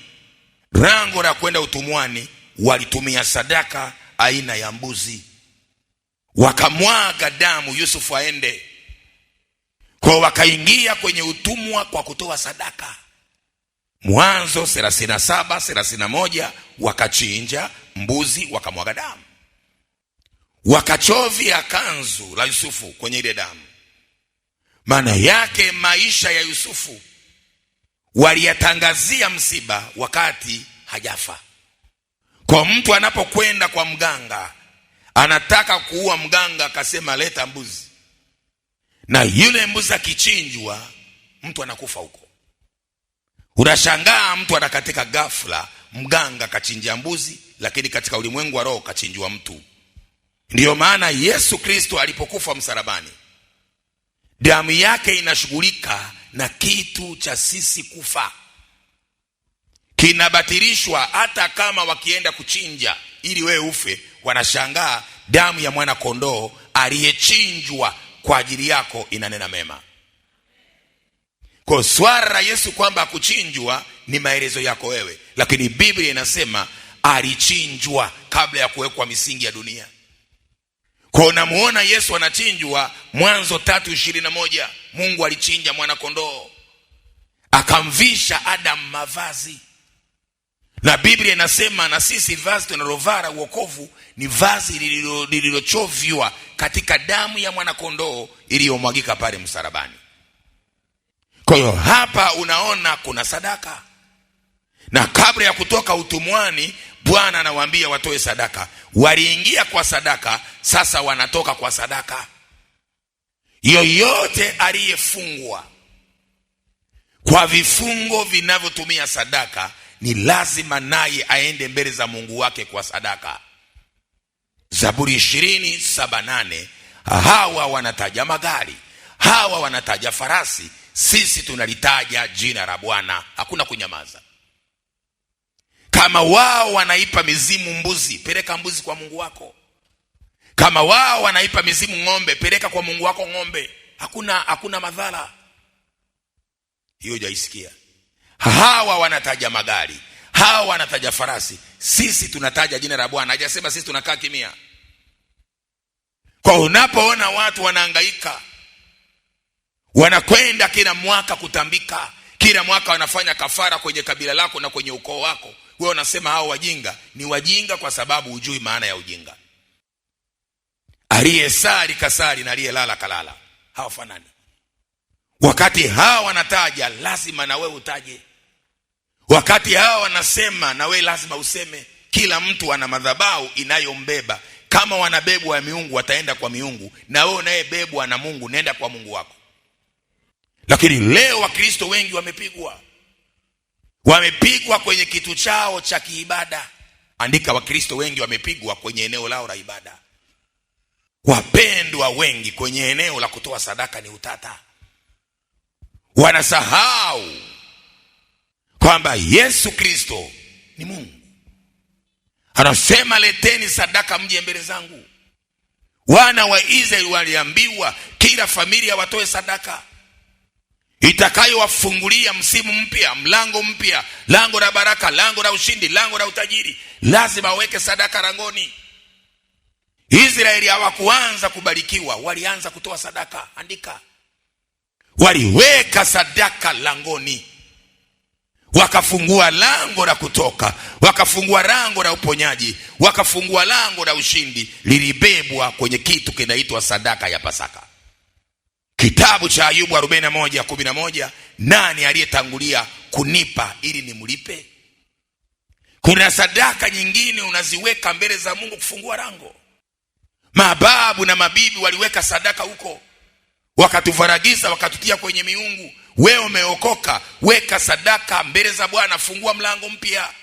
rango la kwenda utumwani, walitumia sadaka aina ya mbuzi. Wakamwaga damu Yusufu aende. Kwa wakaingia kwenye utumwa kwa kutoa sadaka. Mwanzo 37:31, wakachinja mbuzi, wakamwaga damu. Wakachovya kanzu la Yusufu kwenye ile damu. Maana yake maisha ya Yusufu waliyatangazia msiba wakati hajafa. Kwa mtu anapokwenda kwa mganga, anataka kuua mganga, akasema leta mbuzi, na yule mbuzi akichinjwa mtu anakufa huko. Unashangaa mtu anakatika ghafla, mganga kachinjia mbuzi, lakini katika ulimwengu wa roho kachinjwa mtu. Ndiyo maana Yesu Kristo alipokufa msalabani, damu yake inashughulika na kitu cha sisi kufa. Kinabatilishwa hata kama wakienda kuchinja ili wewe ufe, wanashangaa damu ya mwana kondoo aliyechinjwa kwa ajili yako inanena mema. Kwa swala la Yesu kwamba kuchinjwa ni maelezo yako wewe, lakini Biblia inasema alichinjwa kabla ya kuwekwa misingi ya dunia. Kwa unamuona Yesu anachinjwa Mwanzo 3:21. Mungu alichinja mwana kondoo, akamvisha Adam mavazi. Na Biblia inasema na sisi vazi tunalovaa wokovu ni vazi lililochovywa katika damu ya mwana kondoo iliyomwagika pale msalabani. Kwa hiyo hapa unaona kuna sadaka. Na kabla ya kutoka utumwani, Bwana anawaambia watoe sadaka. Waliingia kwa sadaka, sasa wanatoka kwa sadaka. Yoyote aliyefungwa kwa vifungo vinavyotumia sadaka ni lazima naye aende mbele za Mungu wake kwa sadaka. Zaburi 20:7-8. Hawa wanataja magari, hawa wanataja farasi, sisi tunalitaja jina la Bwana. Hakuna kunyamaza. Kama wao wanaipa mizimu mbuzi, peleka mbuzi kwa Mungu wako. Kama wao wanaipa mizimu ng'ombe, peleka kwa Mungu wako ng'ombe. Hakuna madhara. Hiyo hujaisikia. Hawa wanataja magari, hawa wanataja farasi, sisi tunataja jina la Bwana. Hajasema sisi tunakaa kimya. Kwa unapoona watu wanahangaika, wanakwenda kila mwaka kutambika, kila mwaka wanafanya kafara kwenye kabila lako na kwenye ukoo wako, wewe unasema hao wajinga. Ni wajinga kwa sababu hujui maana ya ujinga. Aliyesali kasali na aliyelala kalala, hawafanani. Wakati hawa wanataja, lazima na wewe utaje. Wakati hawa wanasema, na wewe lazima useme. Kila mtu ana madhabahu inayombeba. Kama wanabebwa ya miungu, wataenda kwa miungu, na wewe unayebebwa na Mungu nenda kwa Mungu wako. Lakini leo Wakristo wengi wamepigwa kwenye kitu chao cha kiibada. Andika, Wakristo wengi wamepigwa kwenye eneo lao la ibada. Wapendwa wengi kwenye eneo la kutoa sadaka ni utata. Wanasahau kwamba Yesu Kristo ni Mungu. Anasema leteni sadaka mje mbele zangu. Wana wa Israeli waliambiwa kila familia watoe sadaka itakayowafungulia msimu mpya, mlango mpya, lango la baraka, lango la ushindi, lango la utajiri. Lazima waweke sadaka langoni. Israeli hawakuanza kubarikiwa, walianza kutoa sadaka. Andika, waliweka sadaka langoni, wakafungua lango la kutoka, wakafungua lango la uponyaji, wakafungua lango la ushindi. Lilibebwa kwenye kitu kinaitwa sadaka ya Pasaka. Kitabu cha Ayubu 41:11. Nani aliyetangulia kunipa ili nimlipe? Kuna sadaka nyingine unaziweka mbele za Mungu kufungua lango. Mababu na mabibi waliweka sadaka huko, wakatuvaragiza, wakatutia kwenye miungu. Wewe umeokoka, weka sadaka mbele za Bwana, fungua mlango mpya.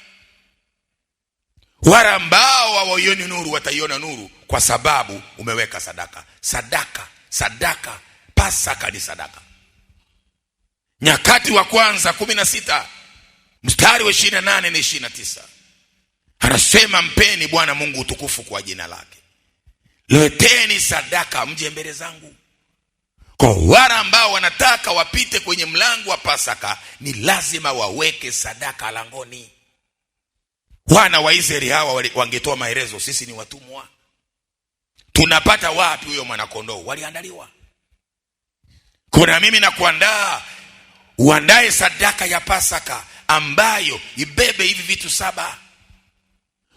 Wale ambao hawaioni nuru wataiona nuru kwa sababu umeweka sadaka. Sadaka. Pasaka ni sadaka. Nyakati wa kwanza 16 mstari wa 28 na 29. Anasema mpeni Bwana Mungu utukufu kwa jina lake. Leteni sadaka mje mbele zangu. Kwa wale ambao wanataka wapite kwenye mlango wa Pasaka, ni lazima waweke sadaka langoni. Wana wa Israeli hawa wangetoa maelezo, sisi ni watumwa, tunapata wapi huyo mwana kondoo? Waliandaliwa. Kuna mimi na kuandaa, uandae sadaka ya Pasaka ambayo ibebe hivi vitu 7.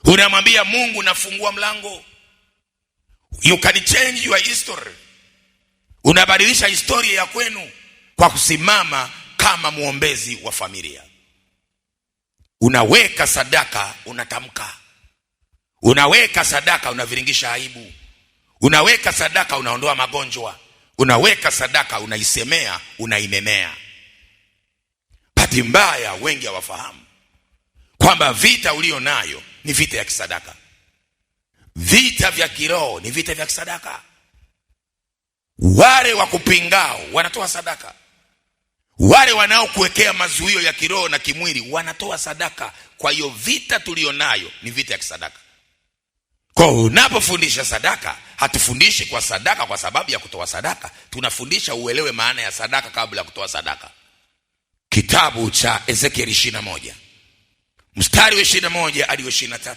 Unamwambia Mungu, nafungua mlango. You can change your history. Unabadilisha historia ya kwenu kwa kusimama kama muombezi wa familia. Unaweka sadaka, unatamka. Unaweka sadaka, unaviringisha aibu. Unaweka sadaka, unaondoa magonjwa. Unaweka sadaka, unaisemea, unainenea. Bahati mbaya wengi hawafahamu kwamba vita ulio nayo ni vita ya kisadaka. Vita vya kiroho ni vita vya kisadaka. Wale wakupingao wanatoa sadaka. Wale wanaokuwekea mazuio ya kiroho na kimwili wanatoa sadaka. Kwa hiyo vita tulionayo ni vita ya kisadaka. Kwa unapofundisha sadaka, hatufundishi kwa sadaka kwa sababu ya kutoa sadaka. Tunafundisha uelewe maana ya sadaka kabla ya kutoa sadaka. Kitabu cha Ezekiel 21 mstari wa 21 hadi 23.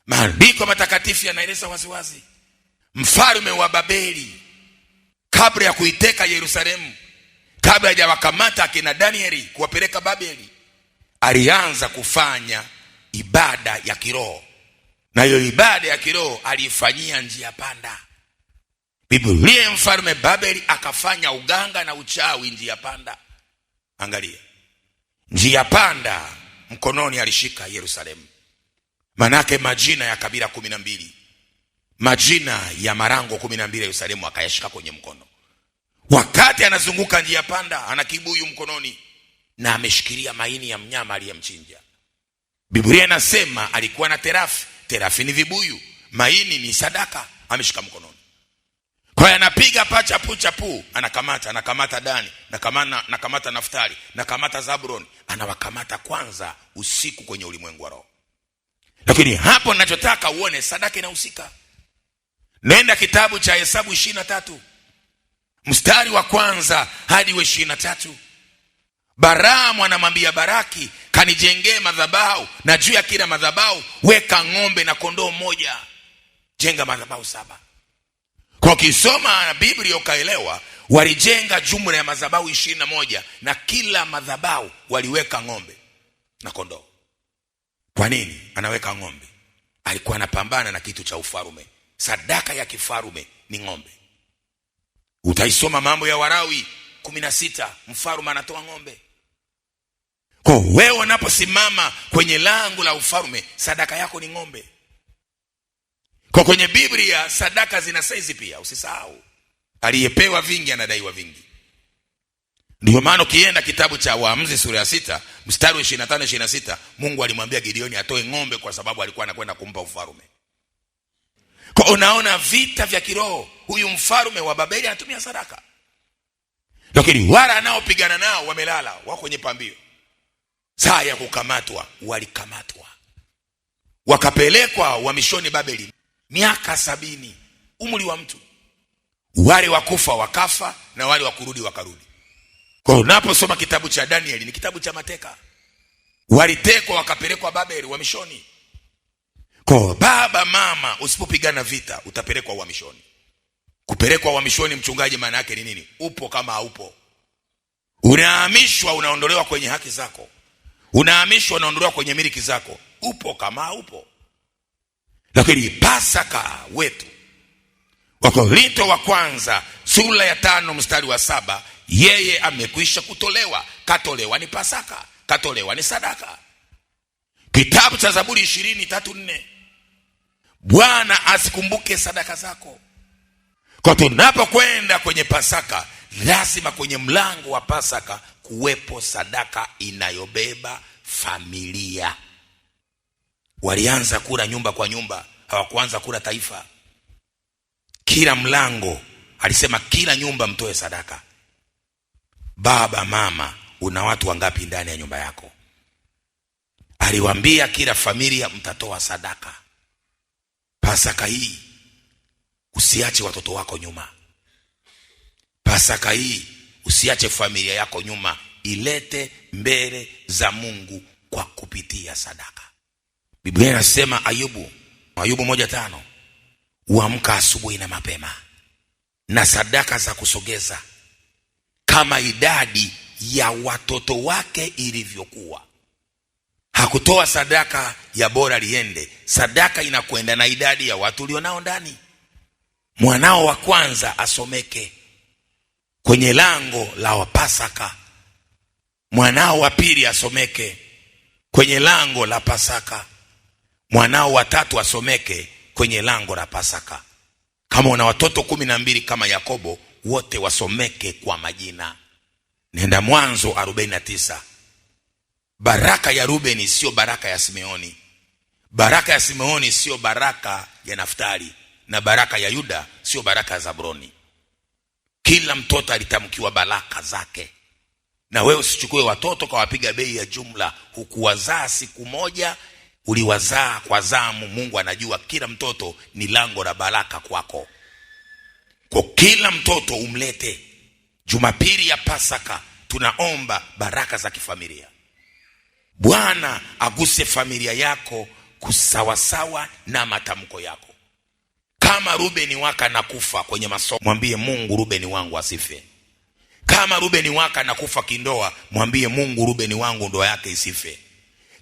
Maandiko matakatifu yanaeleza waziwazi, mfalme wa Babeli kabla ya kuiteka Yerusalemu, kabla hajawakamata akina Danieli kuwapeleka Babeli, alianza kufanya ibada ya kiroho. Na hiyo ibada ya kiroho alifanyia njia panda. Biblia, mfalme Babeli akafanya uganga na uchawi njia panda. Angalia, njia panda mkononi alishika Yerusalemu. Manake majina ya kabila 12, majina ya marango 12 ya Yerusalemu akayashika kwenye mkono. Wakati anazunguka njia panda, ana kibuyu mkononi na ameshikilia maini ya mnyama aliyemchinja. Biblia inasema alikuwa na terafi. Terafi ni vibuyu, maini ni sadaka, ameshika mkononi. Kwa hiyo anapiga pacha puchapu, anakamata Dani, nakamata Naftali, nakamata Zabuloni, anawakamata kwanza usiku kwenye ulimwengu wa roho. Lakini hapo ninachotaka uone sadaka inahusika. Nenda kitabu cha Hesabu 23 mstari wa 1 hadi 23. Baramu anamwambia Baraki, kanijengee madhabahu, na juu ya kila madhabahu weka ng'ombe na kondoo mmoja. Jenga madhabahu 7. Kwa kisoma Biblia ukaelewa, walijenga jumla ya madhabahu 21 na kila madhabahu waliweka ng'ombe na kondoo. Kwa nini anaweka ng'ombe? Alikuwa anapambana na kitu cha ufarume. Sadaka ya kifarume ni ng'ombe. Utaisoma Mambo ya Walawi 16, mfarume anatoa ng'ombe. Kwa wewe unaposimama kwenye lango la ufarume, sadaka yako ni ng'ombe. Kwa kwenye Biblia sadaka zina saizi pia, usisahau. Aliyepewa vingi anadaiwa vingi. Ndio maana ukienda kitabu cha Waamuzi sura ya 6 mstari wa 25-26, Mungu alimwambia Gideoni atoe ng'ombe kwa sababu alikuwa anakwenda kumpa ufarume. Kwa unaona vita vya kiroho, huyu mfarume wa Babeli anatumia sadaka. Lakini wale anaopigana nao wamelala, wako kwenye pambio. Saa ya kukamatwa, walikamatwa. Wakapelekwa uhamishoni Babeli miaka 70, umri wa mtu. Wale wakufa wakafa na wale wakurudi wakarudi. Kwa unaposoma kitabu cha Danieli ni kitabu cha mateka. Walitekwa wakapelekwa Babeli uhamishoni. Kwa baba mama, usipopigana vita utapelekwa uhamishoni. Kupelekwa uhamishoni, mchungaji, maana yake ni nini? Upo kama haupo. Unahamishwa, unaondolewa kwenye haki zako. Unahamishwa, unaondolewa kwenye miliki zako. Upo kama haupo. Lakini Pasaka wetu, Wakorintho wa kwanza sura ya 5 mstari wa 7, yeye amekwisha kutolewa. Katolewa ni Pasaka, katolewa ni sadaka. Kitabu cha Zaburi 20:3-4, Bwana asikumbuke sadaka zako. Kwa tunapokwenda kwenye Pasaka, lazima kwenye mlango wa Pasaka kuwepo sadaka inayobeba familia. Walianza kula nyumba kwa nyumba, hawakuanza kula taifa. Kila mlango alisema kila nyumba mtoe sadaka. Baba mama, una watu wangapi ndani ya nyumba yako? Aliwaambia kila familia mtatoa sadaka. Pasaka hii usiache watoto wako nyuma. Pasaka hii usiache familia yako nyuma, ilete mbele za Mungu kwa kupitia sadaka. Biblia inasema Ayubu 1:5, uamka asubuhi na mapema na sadaka za kusogeza kama idadi ya watoto wake ilivyokuwa. Hakutoa sadaka ya bora liende, sadaka inakwenda na idadi ya watu ulionao ndani. Mwanao wa kwanza asomeke kwenye lango la Pasaka. Mwanao wa pili asomeke kwenye lango la Pasaka. Mwanao wa tatu asomeke kwenye lango la Pasaka. Kama una watoto 12 kama Yakobo, wote wasomeke kwa majina. Nenda Mwanzo 49. Baraka ya Rubeni sio baraka ya Simeoni. Baraka ya Simeoni sio baraka ya Naftali, na baraka ya Yuda sio baraka ya Zabuloni. Kila mtoto alitamkiwa baraka zake. Na wewe usichukue watoto kawapiga bei ya jumla. Hukuwazaa siku moja, uliwazaa kwa zamu. Mungu anajua kila mtoto ni lango la baraka kwako. Kwa kila mtoto umlete. Jumapili ya Pasaka tunaomba baraka za kifamilia. Bwana aguse familia yako kusawasawa na matamko yako. Kama Rubeni waka nakufa kwenye masomo, mwambie Mungu Rubeni wangu asife. Kama Rubeni waka nakufa kindoa, mwambie Mungu Rubeni wangu ndoa yake isife.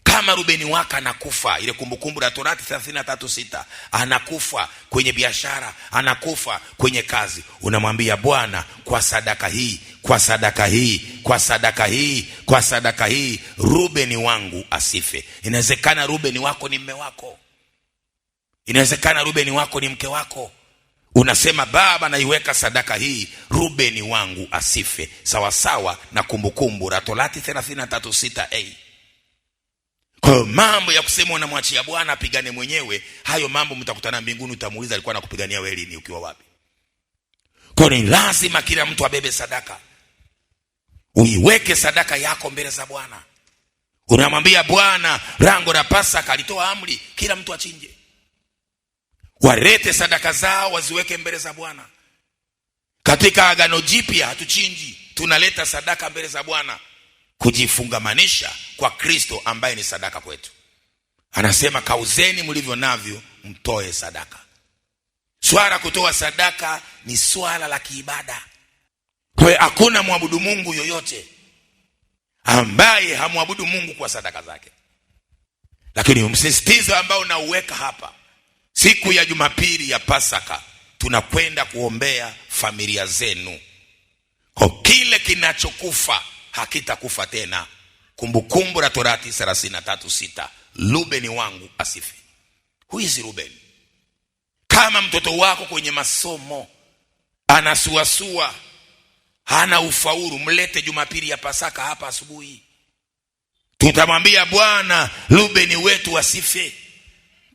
Kama Rubeni waka anakufa, ile Kumbukumbu la Torati 33:6, anakufa kwenye biashara, anakufa kwenye kazi, unamwambia Bwana, kwa sadaka hii, kwa sadaka hii, kwa sadaka hii, kwa sadaka hii, Rubeni wangu asife. Inawezekana Rubeni wako ni mme wako. Inawezekana Rubeni wako ni mke wako. Unasema Baba, naiweka sadaka hii, Rubeni wangu asife, sawa sawa na Kumbukumbu la Torati 33:6a. Kwa mambo ya kusema unamwachia Bwana apigane mwenyewe, hayo mambo mtakutana mbinguni, utamuuliza alikuwa anakupigania wewe lini, ukiwa wapi? Kwa ni lazima kila mtu abebe sadaka. Uiweke sadaka yako mbele za Bwana. Unamwambia Bwana, rango la Pasaka alitoa amri kila mtu achinje. Walete sadaka zao waziweke mbele za Bwana. Katika Agano Jipya hatuchinji, tunaleta sadaka mbele za Bwana, kujifungamanisha kwa Kristo ambaye ni sadaka kwetu. Anasema kauzeni mlivyo navyo mtoe sadaka. Swala kutoa sadaka ni swala la kiibada. Kwa hakuna muabudu Mungu yoyote ambaye hamwabudu Mungu kwa sadaka zake. Lakini msisitizo ambao nauweka hapa, siku ya Jumapili ya Pasaka tunakwenda kuombea familia zenu. Kwa kile kinachokufa hakitakufa tena. Kumbukumbu la Torati 33:6, Rubeni wangu asife. Huizi Rubeni. Kama mtoto wako kwenye masomo anasuasua, hana ufaulu, mlete Jumapili ya Pasaka hapa asubuhi. Tutamwambia Bwana, Rubeni wetu asife.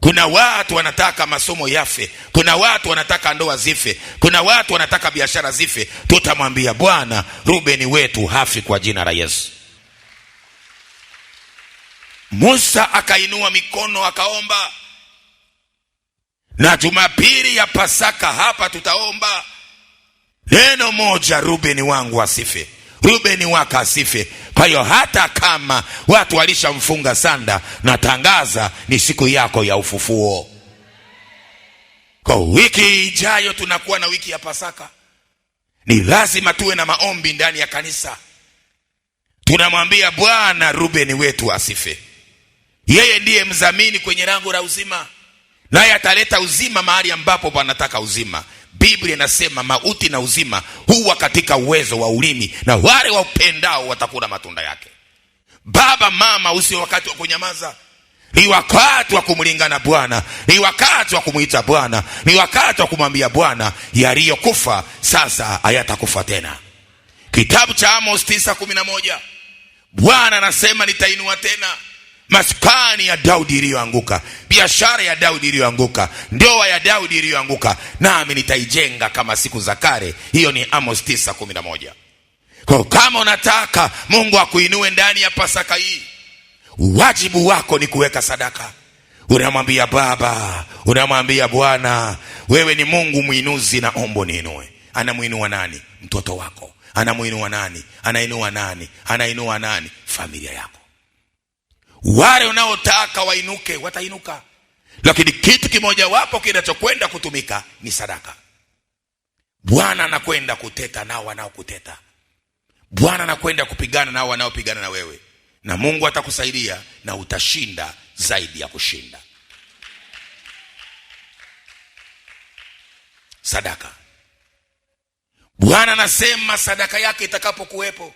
Kuna watu wanataka masomo yafe, kuna watu wanataka ndoa zife, kuna watu wanataka biashara zife. Tutamwambia Bwana, Rubeni wetu hafi kwa jina la Yesu. Musa akainua mikono akaomba. Na Jumapili ya Pasaka hapa tutaomba neno moja, Rubeni wangu asife, Rubeni waka asife. Kwa hiyo hata kama watu walishamfunga sanda, natangaza ni siku yako ya ufufuo. Kwa wiki ijayo tunakuwa na wiki ya Pasaka. Ni lazima tuwe na maombi ndani ya kanisa. Tunamwambia Bwana, Rubeni wetu asife. Yeye ndiye mdhamini kwenye lango la uzima, naye ataleta uzima mahali ambapo panataka uzima. Biblia inasema mauti na uzima huwa katika uwezo wa ulimi, na wale waupendao watakula matunda yake. Baba, mama, usio wakati wa kunyamaza. Ni wakati wa kumlingana Bwana, ni wakati wa kumuita Bwana, ni wakati wa kumwambia Bwana, yaliyokufa sasa hayatakufa tena. Kitabu cha Amos 9:11, Bwana anasema nitainua tena maskani ya Daudi iliyoanguka, biashara ya Daudi iliyoanguka, ndoa ya Daudi iliyoanguka, nami nitaijenga kama siku za kale. Hiyo ni Amos 9:11. Kwa kama unataka Mungu akuinue ndani ya Pasaka hii, wajibu wako ni kuweka sadaka. Unamwambia Baba, unamwambia Bwana, wewe ni Mungu mwinuzi, na ombo niinue. Anamuinua nani? Mtoto wako. Anamuinua nani? Anainua nani? Anainua nani? Familia yako. Wale unaotaka wainuke watainuka, lakini kitu kimoja wapo kinachokwenda kutumika ni sadaka. Bwana anakwenda kuteta nao wanaokuteta. Bwana anakwenda kupigana nao wanaopigana na wewe, na Mungu atakusaidia na utashinda zaidi ya kushinda. Sadaka. Bwana anasema sadaka yake itakapokuwepo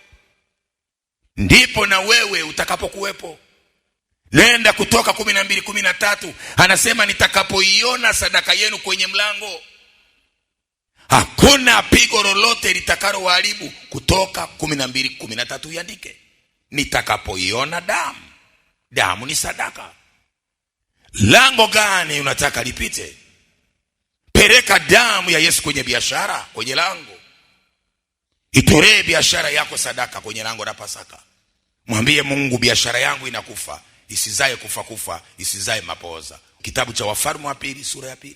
ndipo na wewe utakapokuwepo. Nenda Kutoka 12:13, anasema nitakapoiona sadaka yenu kwenye mlango, hakuna pigo lolote litakalo waharibu. Kutoka 12:13 iandike, nitakapoiona damu. Damu ni sadaka. Lango gani unataka lipite? Peleka damu ya Yesu kwenye biashara, kwenye lango. Itolee biashara yako sadaka kwenye lango la Pasaka. Mwambie Mungu, biashara yangu inakufa, isizae kufa, isizae mapooza. Kitabu cha Wafalme wa Pili sura ya 2.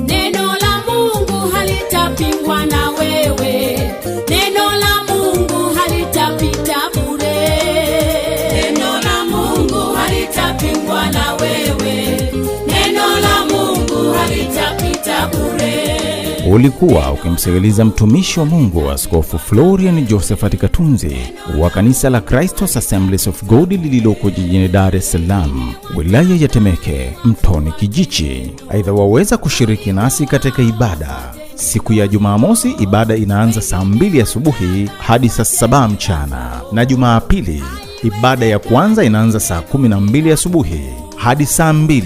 Neno la Mungu halitapingwa na wewe. Neno la Mungu halitapita bure. Neno la Mungu halitapingwa na wewe. Neno la Mungu halitapita bure.
Ulikuwa ukimsikiliza mtumishi wa Mungu Askofu Florian Josephat Katunzi wa kanisa la Christos Assemblies of God lililoko jijini Dar es Salaam, wilaya ya Temeke, Mtoni Kijichi. Aidha, waweza kushiriki nasi katika ibada siku ya Jumamosi. Ibada inaanza saa 2 asubuhi hadi saa 7 mchana, na Jumapili ibada ya kwanza inaanza saa 12 asubuhi hadi saa 2,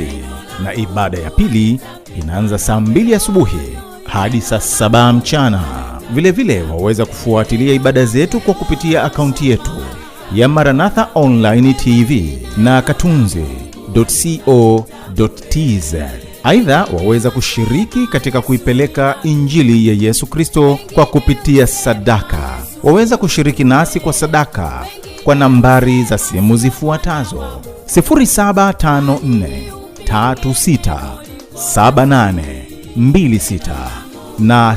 na ibada ya pili inaanza saa 2 asubuhi hadi saa 7 mchana. Vile waweza kufuatilia ibada zetu kwa kupitia akaunti yetu ya Maranatha Online TV na katunzi.co.tz. Aidha, waweza kushiriki katika kuipeleka Injili ya Yesu Kristo kwa kupitia sadaka. Waweza kushiriki nasi kwa sadaka kwa nambari za simu zifuatazo: 0754367826 na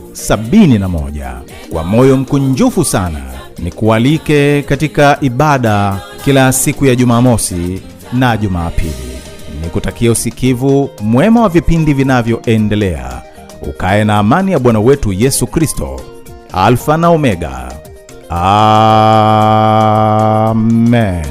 0718267171. Kwa moyo mkunjufu sana ni kualike katika ibada kila siku ya Jumamosi na Jumapili. Nikutakia usikivu mwema wa vipindi vinavyoendelea. Ukae na amani ya Bwana wetu Yesu Kristo, Alfa na Omega. Amen.